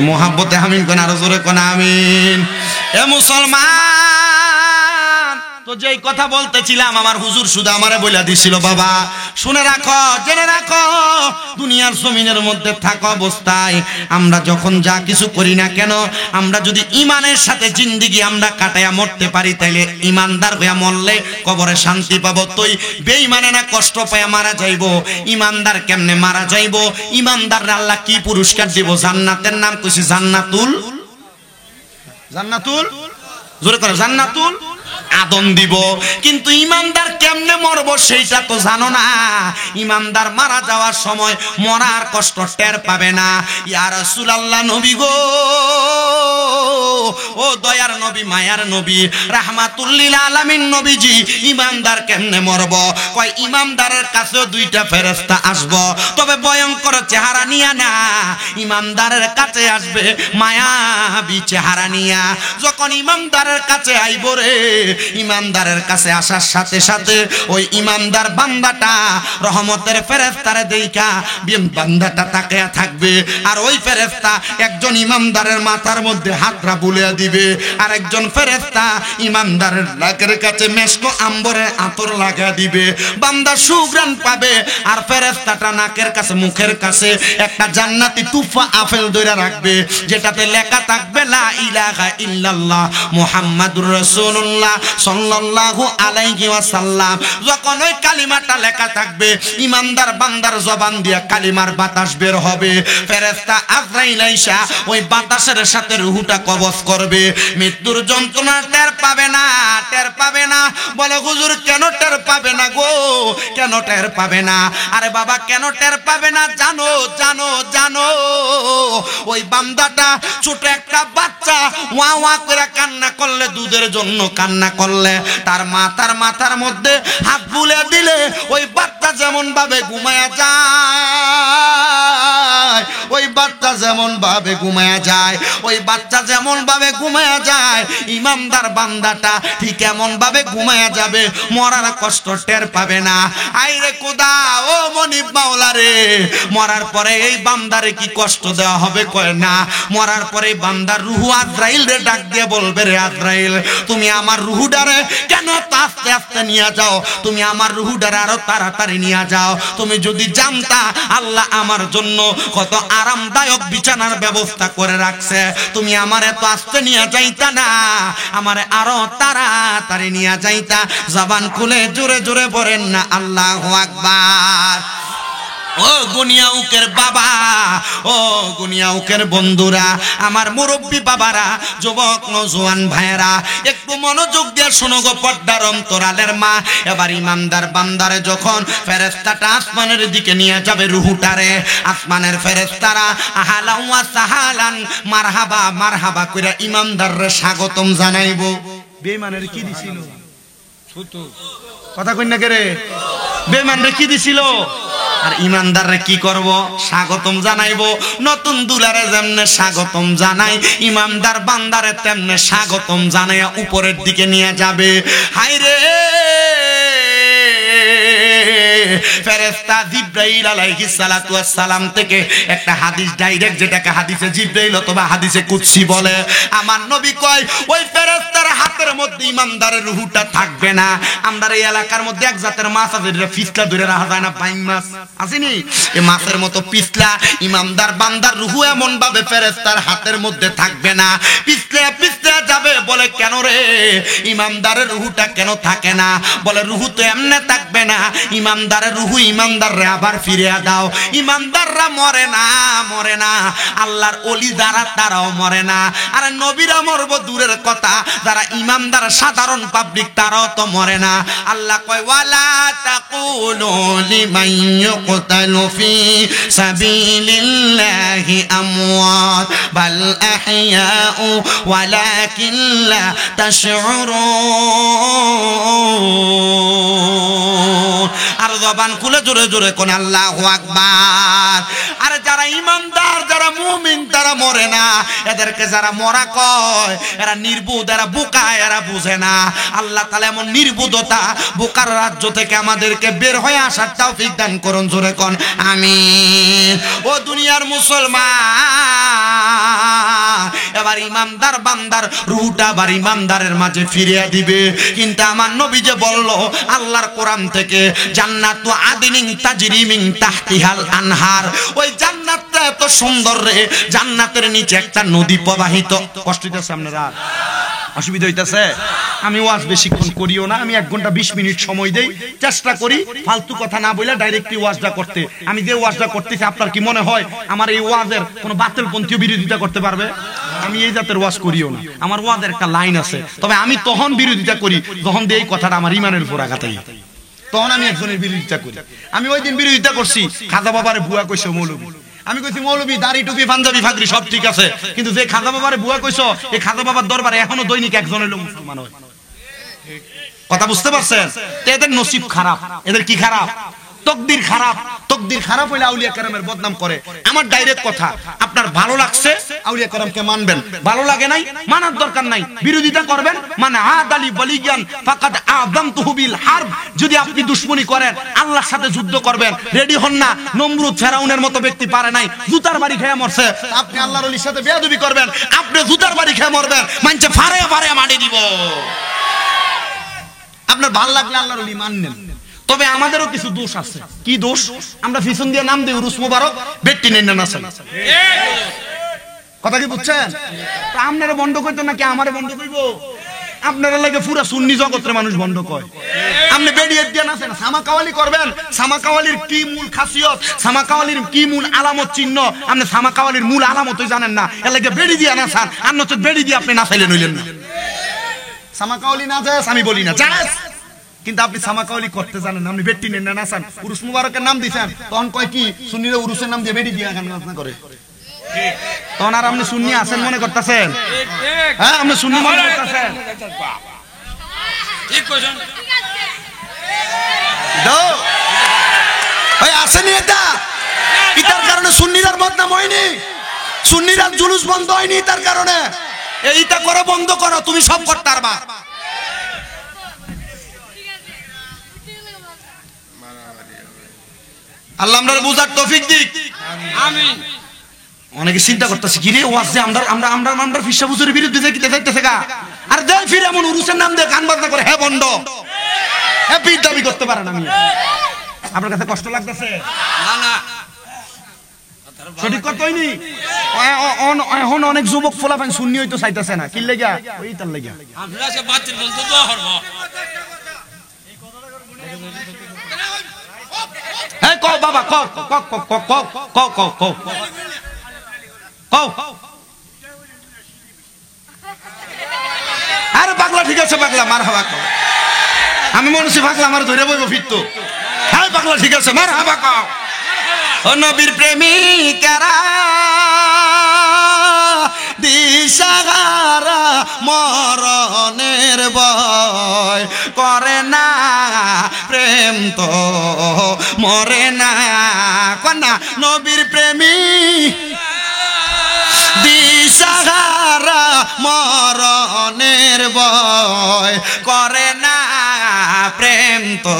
মোহাব্বতে আমিন কোন, আরো জোরে কোন আমিন। এ মুসলমান, তো যেই কথা বলতেছিলাম আমার হুজুর শুধু আমারে বইলা দিছিল, বাবা শুনে রাখো, জেনে রাখো, দুনিয়ার জমিনের মধ্যে থাকা অবস্থায় আমরা যখন যা কিছু করি না কেন, আমরা যদি ইমানের সাথে জিন্দেগি আমরা কাটায়া মরতে পারি, তাইলে ইমানদার হইয়া মরলে কবরে শান্তি পাবো। তুই বেঈমানে না কষ্ট পায়া মারা যাইবো, ইমানদার কেমনে মারা যাইবো? ইমানদার আল্লাহ কি পুরস্কার দিব? জান্নাতের নাম কইছি জান্নাতুল, জান্নাতুল জোরে করে জান্নাতুল আদম দিব। কিন্তু ইমানদার কেমনে মরবো সেইটা তো জানো না। ইমানদার মারা যাওয়ার সময় মরার কষ্ট টের পাবে না। ইয়া রাসূলুল্লাহ নবী গো, ও দয়ার নবী, মায়ার নবী, রাহমাতুল লিল আলামিন নবীজি, ইমানদার কেমনে মরবো? কয় ইমানদারের কাছেও দুইটা ফেরেশতা আসবো, তবে ভয়ঙ্কর চেহারা নিয়া না। ইমানদারের কাছে আসবে মায়াবী চেহারা নিয়া। যখন ইমানদারের কাছে আইব রে, ইমানদারের কাছে আসার সাথে সাথে ওই ইমানদার বান্দাটা রহমতের ফেরেশতারে দেইখা বান্দাটা তাকিয়া থাকবে। আর ওই ফেরেশতা একজন ইমানদারের মাথার মধ্যে হাতটা বুলিয়ে দিবে, আর একজন ফেরেশতা ইমানদারের নাকের কাছে মেশক আম্বরে আতর লাগা দিবে। বান্দা সুঘ্রাণ পাবে, আর ফেরেশতাটা নাকের কাছে মুখের কাছে একটা জান্নাতি তুফা আপেল ধরে রাখবে, যেটাতে লেখা থাকবে লা ইলাহা ইল্লাল্লাহ মুহাম্মাদুর রাসূলুল্লাহ সাল্লাল্লাহু আলাইহি ওয়াসাল্লাম। যখন ওই কালিমাটা লেখা থাকবে, ইমানদার বান্দার জবান দিয়া কালিমার বাতাস বের হবে। ফেরেশতা আজরাইল আইসা ওই বাতাসের সাথে রূহটা কবজ করবে। মৃত্যুর যন্ত্রণা টের পাবে না, টের পাবে না। বলে হুজুর কেন টের পাবে না গো? কেন টের পাবে না? আরে বাবা কেন টের পাবে না জানো? জানো জানো ওই বান্দাটা ছোট একটা বাচ্চা ওয়া ওয়া করে কান্না করলে, দুধের জন্য কান্না করলে, তার মাথার মধ্যে হাত বুলে দিলে ওই বাচ্চা যেমন ভাবে ঘুমায়া যায়, ওই বাচ্চা যেমন ভাবে ঘুমায়া যায়, ওই বাচ্চা যেমন ভাবে ঘুমায়া যায়, ইমানদার বান্দাটা ঠিক এমন ভাবে ঘুমায়া যাবে, মরার কষ্ট টের পাবে না। আইরে খোদা, ও মনিব মাওলা রে, মরার পরে এই বান্দারে কি কষ্ট দেওয়া হবে? কয় না, মরার পরে বান্দার রূহ আজরাইল রে ডাক দিয়ে বলবে, রে আজরাইল তুমি আমার রূহটারে কেন আস্তে আস্তে নিয়ে যাও? তুমি আমার রূহটারে আরো তাড়াতাড়ি নিয়ে যাও। তুমি যদি জানতা আল্লাহ আমার জন্য কত আরামদায়ক বিছানার ব্যবস্থা করে রাখছে, তুমি আমার এত আস্তে নিয়ে যাইতা না, আমারে আরো তাড়াতাড়ি নিয়ে যাইতা। জবান খুলে জোরে জোরে বলেন না আল্লাহু আকবার। ও গুনিয়াউকের বাবা, ও গুনিয়াউকের বন্ধুরা, আমার মুরব্বী বাবারা, যুবক নওজোয়ান ভাইয়েরা, একটু মনোযোগ দিয়ে শোনো গো পর্দার অন্তরালের মা। এবার ইমানদার বান্দারে যখন ফেরেশতাটা আসমানের দিকে নিয়ে যাবে রূহটারে, আসমানের ফেরেশতারা আহলান ওয়া সাহালান মারহাবা মারহাবা কইরা ইমানদাররে স্বাগতম জানাইবো। বেঈমানের কি দিছিল? কথা কই না কে রে? বেঈমানরে কি দিছিল? আর ইমানদাররে কি করব? স্বাগতম জানাইবো। নতুন দুলারে যেমনে স্বাগতম জানাই, ইমানদার বান্দারে তেমনে স্বাগতম জানাইয়া উপরের দিকে নিয়ে যাবে। হায় রে ফেরেশতা জিবরাইল আলাইহিস সালাতু ওয়াস সালাম থেকে একটা হাদিস ডাইরেক্ট, যেটাকে হাদিসে জিবরাইল অথবা হাদিসে কুদসি বলে, আমার নবী কয় ওই ফেরেশতার হাতের মধ্যে ইমানদারের রূহটা থাকবে না। আমাদের এই এলাকার মধ্যে এক জাতের মাছ আছে, যেটা পিছলা ধরে রাখা যায় না, বাইং মাছ আসেনি, এই মাছের মতো পিছলা ইমানদার বান্দার রূহ এমন ভাবে ফেরেশতার হাতের মধ্যে থাকবে না, পিছলে পিছলে যাবে। বলে কেন রে, ইমানদারের রূহটা কেন থাকে না? বলে রূহ তো এমনে থাকবে না, ইমানদারের রূহ ইমানদাররে আবার ফিরিয়ে দাও। ইমানদাররা মরে না, মরে না, আল্লাহর ওলি যারা তারাও মরে না। আরে নবীরা মরবো দূরের কথা, যারা ইমানদার সাধারণ পাবলিক তারাও তো মরে না। আল্লাহ কয় ওয়ালা তাকুলু লিমান ইউকতালু ফি সাবিলিল্লাহি আমওয়াত বাল আহইয়াউ ওয়ালাকিন লা তাশউরুন। আর জবান খুলে জোরে জোরে কোন আল্লাহু আকবার। আরে যারা ইমানদার, যারা মুমিন, তারা মরে না। এদেরকে যারা মরা কয় এরা নির্বুধ, এরা বোকা, এরা বুঝে না। আল্লাহ তাআলা এমন নির্বুধতা বোকার রাজ্য থেকে আমাদেরকে বের হয়ে আসার তৌফিক দান করুন, জোরে কোন আমিন। ও দুনিয়ার মুসলমান, এবার ইমানদার বান্দার রূহটা আবার ইমানদারের মাঝে ফিরিয়ে দিবে। কিন্তু আমার নবী যে বলল আল্লাহর কোরআন থেকে, জান্নাতু আদিনিন তাজরি মিন তাহতিহাল আনহার, ওই জান্নাতটা এত সুন্দর রে, জান্নাতের নিচে একটা নদী প্রবাহিত। কষ্ট হইতেছে আপনারা? অসুবিধা হইতেছে? আমি ওয়াজ বেশিক্ষণ করিও না, আমি 1 ঘন্টা 20 মিনিট সময় দেই, চেষ্টা করি ফালতু কথা না বলে ডাইরেক্টলি ওয়াজটা করতে। আমি যে ওয়াজটা করতেছি আপনার কি মনে হয় আমার এই ওয়াজের কোনো বাতিলপন্থী বিরোধিতা করতে পারবে? আমি এই জাতের ওয়াজ করিও না, আমার ওয়াজের একটা লাইন আছে। তবে আমি তখন বিরোধিতা করি যখন এই কথাটা আমার ইমানের উপর আঘাত হয়, তখন আমি একজনের বিরোধিতা করি। আমি ওই দিন বিরোধিতা করছি, খাজা বাবারে বুয়া কইছে মৌলবী। আমি কইছি মৌলবী দাড়ি টুপি পাঞ্জাবি ফাগরি সব ঠিক আছে, কিন্তু যে খাজা বাবারে বুয়া কইছো, এই খাজা বাবার দরবারে এখনো দৈনিক একজনের লোক মুসলমান হয়। কথা বুঝতে পারছেন? এদের নসিব খারাপ। এদের কি খারাপ? তকদির খারাপ। তকদির খারাপ হইলে আউলিয়া কেরামের বদনাম করে। আমার ডাইরেক্ট কথা, আপনার ভালো লাগছে আউলিয়া কেরামকে মানবেন, ভালো লাগে নাই মানার দরকার নাই, বিরোধিতা করবেন। মানে আদালি বলিগান ফাকাদ আযামতুহু বিল হারব, যদি আপনি দুশমনি করেন আল্লাহর সাথে যুদ্ধ করবেন, রেডি হন না। নমরুদ ফেরাউনের মতো ব্যক্তি পারে নাই, জুতার বাড়ি খেয়ে মরছে, আপনি আল্লাহর ওলির সাথে বেয়াদবি করবেন, আপনি জুতার বাড়ি খেয়ে মরবেন, মানছে ফারে ফারে মারি দিব। আপনার ভালো লাগলে আল্লাহর ওলি মানবেন। তবে আমাদেরও কিছু দোষ আছে। কি দোষ? আমরা পিছন দিয়ে নাম দিই উরুস মুবারক, বেটি নেন না আছে। কথা কি বুঝছেন? আপনারা বন্ধ করতো নাকি আমারে বন্ধ করব? আপনারা লাগে পুরা সুন্নি জগতের মানুষ বন্ধ কয়। আপনি বেডি দিয়ে না আছেন, সামাকাওয়ালি করবেন। সামাকাওয়ালির কি মূল খাসিয়ত, সামাকাওয়ালির কি মূল আলামত চিহ্ন, আপনি সামাকাওয়ালির মূল আলামতই জানেন না। এর লাগে বেডি দিয়ে না আছেন, আর নচে বেডি দিয়ে আপনি না চাইলে নইলেন না। সামাকাওয়ালি না যায় আমি বলি না, যায়, কিন্তু আপনি সামাকাওয়ালি করতে জানেন না। আপনি বেটি নেন না আছেন, উরুস মুবারকের নাম দিয়েছেন, তখন কয় কি সুন্নিরা উরুসের নাম দিয়ে বেডি দিয়ে গান করে। তখন আর আপনি সুন্নি আছেন মনে করতেছেন? হ্যাঁ, আপনি সুন্নি মনে করতেছেন? ঠিক কইছেন। দাও ভাই, আসেনি এটা? এটার কারণে সুন্নিরার বদনাম হয়নি, সুন্নিরার জুলুস বন্ধ হয়নি তার কারণে। এইটা করো, বন্ধ করো, তুমি সব করতে পারবা। আল্লাহ আমাদের বুঝার তৌফিক দিক, আমিন। অনেকে চিন্তা করতেছে কি রে ওয়াজ যে আমরা আমরা আমরা আমরা ফিসা হুজুরের বিরুদ্ধে যাইতে যাইতেছে গা। আর দেই ফিরে এমন উরুসের নাম দিয়ে গান বাজনা করে, হ্যাঁ বন্ধ, হ্যাপি দাবি করতে পারেন। আমি আপনার কাছে কষ্ট লাগতেছে? না না, সঠিক কথা হয়নি। এখন অনেক যুবক ফলাফান সুন্নি হইতো চাইতেছে না, কি লাগা? ওই তার লাগা আমরা সে বাতিল বন্ধ দোয়া করব। হ্যাঁ কও বাবা, কও কও কও কও কও কও কও কও। আরে পাগলা ঠিক আছে, পাগলা মারহাবা কও। আমি মনে হচ্ছে পাগলা আমার ধরে বইব ফিরতো। হ্যাঁ পাগলা ঠিক আছে, মারহাবা কও। ও নবীর প্রেমিকারা দিশাহারা মরণের ভয় করে না, প্রেম তো মরে না। কন্যা নবীর প্রেমিক দিশাহারা মরণের ভয় করে না, প্রেম তো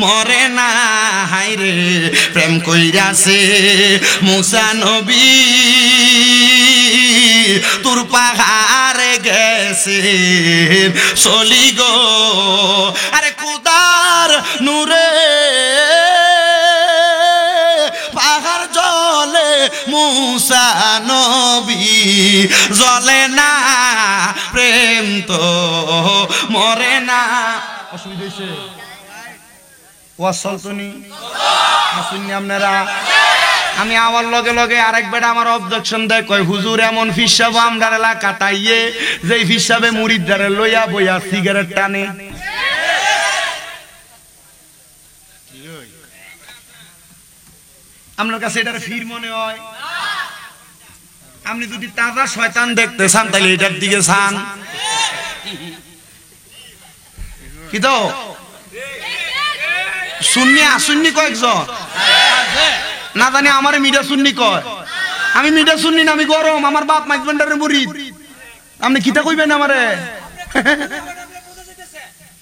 মরে না হায়রে প্রেম কইরাছে মুসা নবী তোর পাহাড়ে গেছে চলি গো আরে খুদার নূরে পাহাড় জলে মুসা নবী জ্বলে না প্রেম তো মরে না অসুবিধা হয়েছে আপনারা আমি আমার লগে লগে আরেক বেটা আমার অবজেকশন দেয় কয় হুজুর এমন ফিসাব আমরার এলাকা তাইয়ে যে ফিসাবে মুরিদদারে লইয়া বইয়া সিগারেট টানে আপনার কাছে এটার ফির মনে হয় আপনি যদি তাজা শয়তান দেখতে চান তাহলে এটার দিকে চান কি তো সুন্নি আসুন্নি কয়েকজন না জানি আমার মিডিয়া সুন্নি কয় আমি মিডিয়া সুন্নি না আমি গরম আমার বাপ মাইজবান্ডারের মুরিদ আপনি কিতা কইবেন আমারে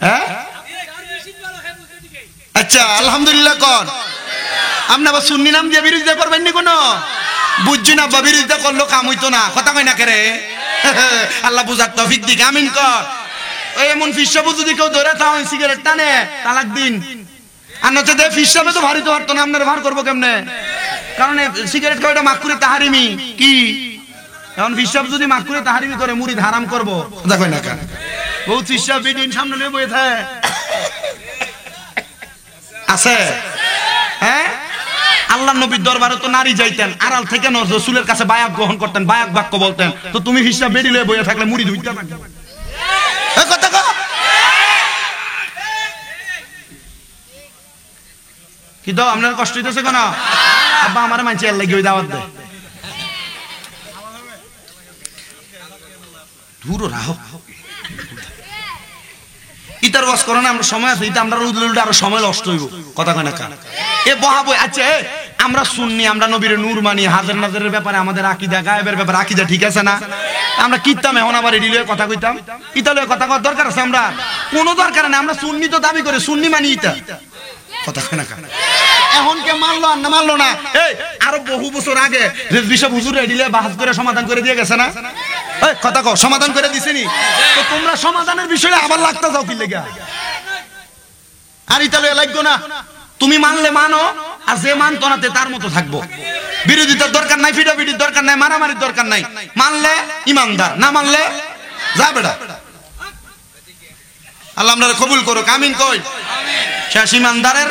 হ্যাঁ আচ্ছা আলহামদুলিল্লাহ কোন আপনি আবার সুন্নি নাম দিয়ে বিরোধিতা করবেন নি কোনো বুঝছি না বা বিরোধিতা করলো কাম হইতো না কথা কই না কেরে আল্লাহ বুঝার তৌফিক দিক আমিন কর ওই এমন ফিসাবু যদি কেউ ধরে থাও সিগারেট টানে তালাক দিন আর নচে দে ফিসাবে তো ভারী তো পারতো না আপনার ভার করবো কেমনে কারণ সিগারেট খাওয়াটা মাকুরে তাহারিমি কি এখন ফিসাব যদি মাকুরে তাহারিমি করে মুরিদ হারাম করবো দেখো না কেন বহুত ফিসাব বিদিন সামনে নিয়ে বয়ে থাকে আছে হ্যাঁ আল্লাহ নবীর দরবারে তো নারী যাইতেন আড়াল থেকে রাসূলের কাছে বায়াত গ্রহণ করতেন বায়াত বাক্য বলতেন তো তুমি ফিসাব বেরি লয়ে বয়ে থাকলে মুরিদ হইতে পারবে এই কথা কও কি দাও আপনার কষ্ট হইতেছে কেন আব্বা আমার মানছে আল্লাহ গিয়ে দাওয়াত দেয় দূর রাহো ইতার ওয়াজ করো না আমরা সময় আছে এটা আমরা উল্টা আরো সময় নষ্ট হইব কথা কয় না কেন এ বহাবো আচ্ছা আমরা সুন্নি আমরা নবীর নূর মানি হাজার নাজারের ব্যাপারে আমাদের আকীদা গায়েবের ব্যাপারে আকীদা ঠিক আছে না আমরা কিতাম এখন আবার এডি লয়ে কথা কইতাম ইতা লয়ে কথা কওয়ার দরকার আছে আমরা কোনো দরকার নাই আমরা সুন্নি তো দাবি করে সুন্নি মানি ইতা কথা কয় না কেন এখন কে মানলো আর না মানলো না এই আরো বহু বছর আগে রেজবি সাহেব হুজুর এডি লয়ে বাহাস করে সমাধান করে দিয়ে গেছে না এই কথা কও সমাধান করে দিছেনি তো তোমরা সমাধানের বিষয়ে আবার লাগতা যাও কি লাগা আর ইতা লয়ে লাগতো না তুমি মানলে মানো আর যে মানতো না তার মতো থাকবো বিরোধিতার দরকার নাই ফিডাফিডির দরকার নাই মারামারির দরকার নাই মানলে ইমানদার না মানলে যা বেটা আল্লাহ আপনারা কবুল করুক আমিন কই শেষ ইমানদারের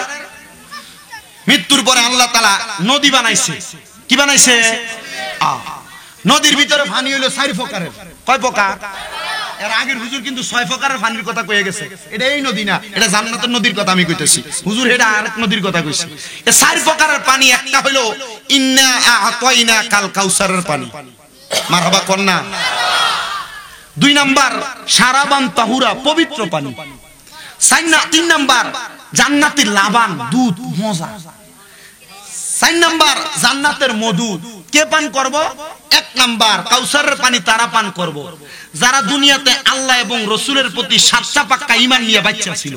মৃত্যুর পরে আল্লাহ তাআলা নদী বানাইছে কি বানাইছে নদীর ভিতরে পানি হলো 4 প্রকারের কয় প্রকার এর আগের হুজুর কিন্তু 6 প্রকারের পানির কথা কয়ে গেছে এটা এই নদী না এটা জান্নাতের নদীর কথা আমি কইতেছি হুজুর এটা আরেক নদীর কথা কইছে এই 4 প্রকারের পানি একটা হলো ইন্না আতাইনা কাল কাউসারের পানি মারহাবা কন্না 2 নাম্বার শারাবান তাহুরা পবিত্র পানি 3 নাম্বার জান্নাতের লাবান দুধ মজা 4 নাম্বার জান্নাতের মধু কে পান করব 1 নাম্বার কাউসারের পানি তারা পান করব যারা দুনিয়াতে আল্লাহ এবং রাসূলের প্রতি সাতটা পাক্কা ঈমান নিয়ে বাচ্চা ছিল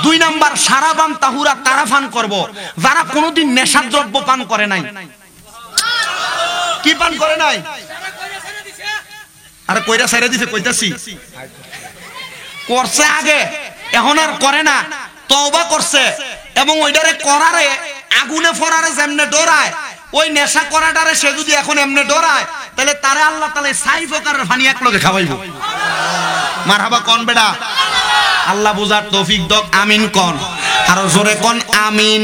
2 নাম্বার শারাবান তাহুরা তারা পান করব যারা কোনোদিন নেশাদ্রব্য পান করে নাই কি পান করে নাই আরে কইরা ছাইরা দিছে কইতাছি করছে আগে এখন আর করে না তওবা করছে এবং ওইটারে করারে আগুনে ফরারে যেমনে ডরায় ওই নেশা করাটারে সে যদি এখন এমনে ডরায় তাহলে তারে আল্লাহ তাআলা 6 প্রকারের পানি একলগে খাওয়াইবো মারহাবা কোন বেটা আল্লাহ বুঝার তৌফিক দাও আমিন কোন আর জোরে কোন আমিন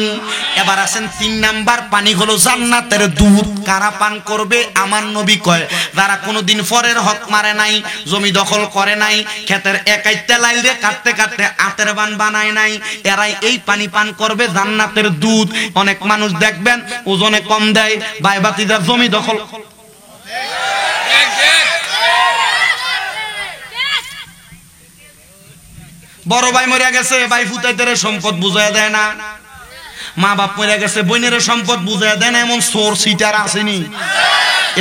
এবার আসেন 3 নাম্বার পানি হলো জান্নাতের দুধ কারা পান করবে আমার নবী কয় যারা কোনোদিন পরের হক মারে নাই জমি দখল করে নাই ক্ষেতের একাই তেলাইল রে কাটতে কাটতে আতের বান বানায় নাই এরাই এই পানি পান করবে জান্নাতের দুধ অনেক মানুষ দেখবেন ওজনে কম দেয় বাইবাতিদার জমি দখল বড় ভাই মরে গেছে ভাই ফুতাইতে সম্পদ বুঝায় দেয় না মা বাপ মরে গেছে বোনের সম্পদ বুঝায় দেয় না এমন চোর সিটার আসেনি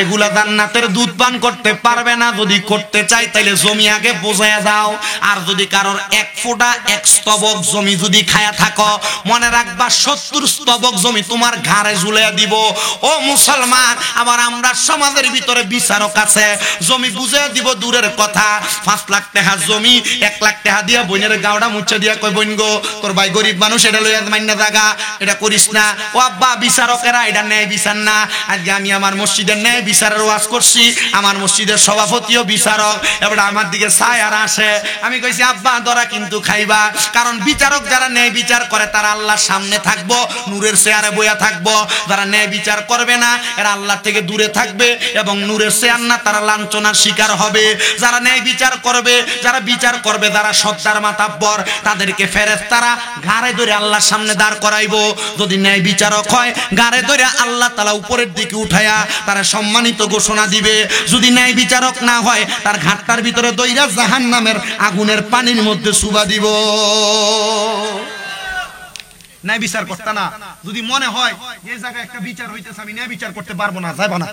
এগুলা জান্নাতের দুধ পান করতে পারবে না। যদি করতে চাই তাহলে জমি আগে বোঝায়া দাও। আর যদি কারোর এক ফোঁটা এক স্তবক জমি যদি খায়া থাকো, মনে রাখবা 70 স্তবক জমি তোমার ঘাড়ে ঝুলিয়ে দিব। ও মুসলমান, আবার আমরা সমাজের ভিতরে বিচারক আছে, জমি বুঝে দিব দূরের কথা, 5 লাখ টাকা জমি 1 লাখ টাকা দিয়া বোনের গাওড়া মুচ্ছে দিয়া কই বোন গো তোর ভাই গরিব মানুষ, এটা লইয়া মাইন্না জায়গা, এটা করিস না। ও আব্বা, বিচারকেরা এটা ন্যায় বিচার না। আজকে আমি আমার মসজিদের ন্যায় বিচারের ওয়াজ করছি, আমার মসজিদের সভাপতিও বিচারক, এবার আমার দিকে চায় আর আসে। আমি কইছি আব্বা ধরা কিন্তু খাইবা, কারণ বিচারক যারা ন্যায় বিচার করে তারা আল্লাহর সামনে থাকবো, নূরের চেয়ারে বইয়া থাকবো। যারা ন্যায় বিচার করবে না এরা আল্লাহ থেকে দূরে থাকবে এবং নূরের চেয়ার না, তারা লাঞ্ছনার শিকার হবে। যারা ন্যায় বিচার করবে, যারা বিচার করবে, যারা সত্তার মাতাব্বর, তাদেরকে ফেরেশতারা ঘাড়ে ধরে আল্লাহর সামনে দাঁড় করাইবো। যদি ন্যায় বিচারক হয় ঘাড়ে ধরে আল্লাহ তাআলা উপরের দিকে উঠায়া তারা সম্মানিত ঘোষণা দিবে। যদি ন্যায় বিচারক না হয় তার ঘাটটার ভিতরে দইরা জাহান্নামের আগুনের পানির মধ্যে সুবা দিব। ন্যায় বিচার করতে না, যদি মনে হয় এই জায়গায় একটা বিচার হইতেছে আমি ন্যায় বিচার করতে পারবো না, যাইবা না,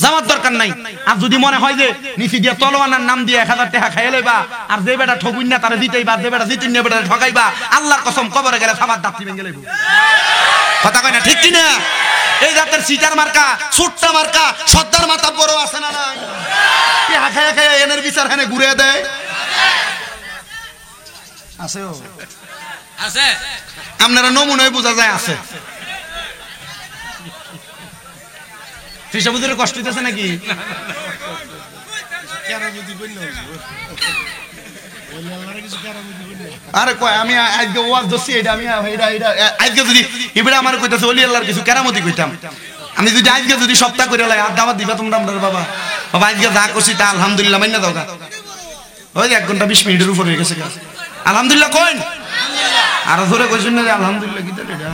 যাওয়ার দরকার নাই। আর যদি মনে হয় যে নিচি দিয়া তলোয়ানার নাম দিয়ে 1000 টাকা খাইয়ে লইবা, আর যে বেটা ঠগুন না তারা দিতেইবা, যে বেটা দিতেন না বেটা ঠগাইবা, আল্লাহর কসম কবরে গেলে সাবার দাঁত ভেঙে লইব। কথা কয় না, ঠিক কি না? এই জাতের সিটার মার্কা, সুট্টা মার্কা, সর্দার মাথা বড় আছে না নাই? টাকা খাইয়া খাইয়া এনের বিচার হানে ঘুরে দেয় আছে, ও আছে, আপনারা নমুনায় বোঝা যায় আছে। ফিসাবুদের কষ্ট হইতেছে নাকি? আরে কয় আমি আজকে ওয়াজ দছি, এটা আমি এটা আজকে যদি ইবরা আমার কইতাছে ওলি আল্লাহর কিছু কেরামতি কইতাম, আমি যদি আজকে যদি সপ্তাহ করে লাই আর দাওয়াত দিবা তোমরা আমরা বাবা বাবা আজকে যা করছি তা আলহামদুলিল্লাহ মাইনা দাও। ওই 1 ঘন্টা 20 মিনিটের উপর হয়ে গেছে, আলহামদুলিল্লাহ কইন, আর ধরে কইছেন না যে আলহামদুলিল্লাহ কি দেন এটা।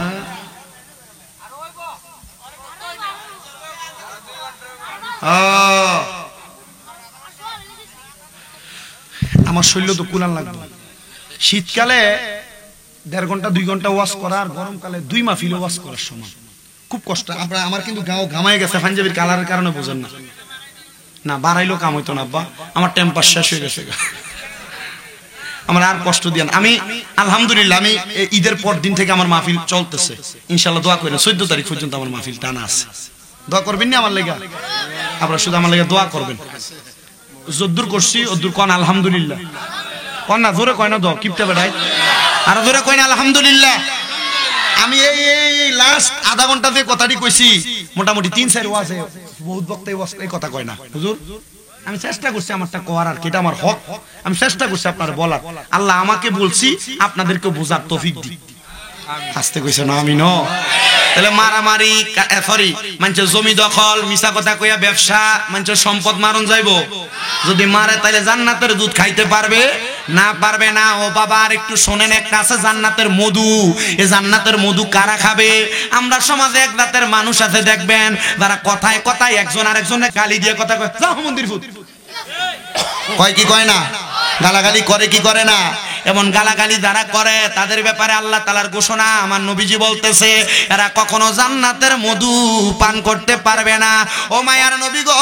আমার শরীর তো কুলান লাগবে। শীতকালে 1.5 ঘন্টা 2 ঘন্টা ওয়াজ করা, আর গরমকালে 2 মাহফিল ওয়াজ করার সমান, খুব কষ্ট। আমার কিন্তু গাও ঘামায় গেছে, পাঞ্জাবির কালারের কারণে বোঝেন না, না বাড়াইলেও কাম হইতো না আব্বা, আমার টেম্পার শেষ হয়ে গেছে, আমার আর কষ্ট দিয়ান। আমি আলহামদুলিল্লাহ আমি ঈদের পর দিন থেকে আমার মাহফিল চলতেছে, ইনশাআল্লাহ দোয়া করেন 14 তারিখ পর্যন্ত আমার মাহফিল টানা আছে। দোয়া করবেন না আমার লাগা, আপনারা শুধু আমার লাগা দোয়া করবেন। যদ্দুর করছি ওদ্দুর কোন আলহামদুলিল্লাহ, কোন না জোরে কয় না, দোয়া কিপটা বেড়াই আর জোরে কয় না আলহামদুলিল্লাহ। আমি এই লাস্ট আধা ঘন্টা যে কথাটি কইছি, মোটামুটি 3-4 ওয়াজে বহুত বক্তাই এই কথা কয় না হুজুর। আমি চেষ্টা করছি আমারটা করার, আর এটা আমার হক, আমি চেষ্টা করছি আপনার বলার। আল্লাহ আমাকে বলছি, আপনাদেরকে বোঝার তৌফিক দিক। আসতে কইছে না আমি ন, তাহলে মারামারি সরি মানুষের জমি দখল, মিছা কথা কইয়া ব্যবসা, মানুষের সম্পদ মারণ যাইবো। যদি মারে তাহলে জান্নাতের দুধ খাইতে পারবে না? পারবে না। ও বাবা আর একটু শোনেন, একটা আছে জান্নাতের মধু। এই জান্নাতের মধু কারা খাবে? আমরা সমাজে এক জাতের মানুষ আছে দেখবেন, যারা কথায় কথায় একজন আরেকজনের গালি দিয়ে কথা কয়, যাও মন্দির ফুট কয় কি কয় না, গালাগালি করে কি করে না। এমন গালাগালি যারা করে তাদের ব্যাপারে আল্লাহ তাআলার ঘোষণা, আমার নবীজি বলতেছে এরা কখনো জান্নাতের মধু পান করতে পারবে না। ও মায়ার নবী গো,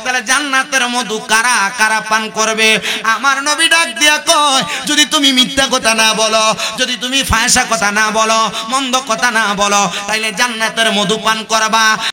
তাহলে জান্নাতের মধু কারা কারা পান করবে? আমার নবী ডাক দিয়া কয়, যদি তুমি মিথ্যা কথা না বলো, যদি তুমি ফাহিশা কথা না বলো, মন্দ কথা না বলো, তাইলে জান্নাতের মধু পান করবা।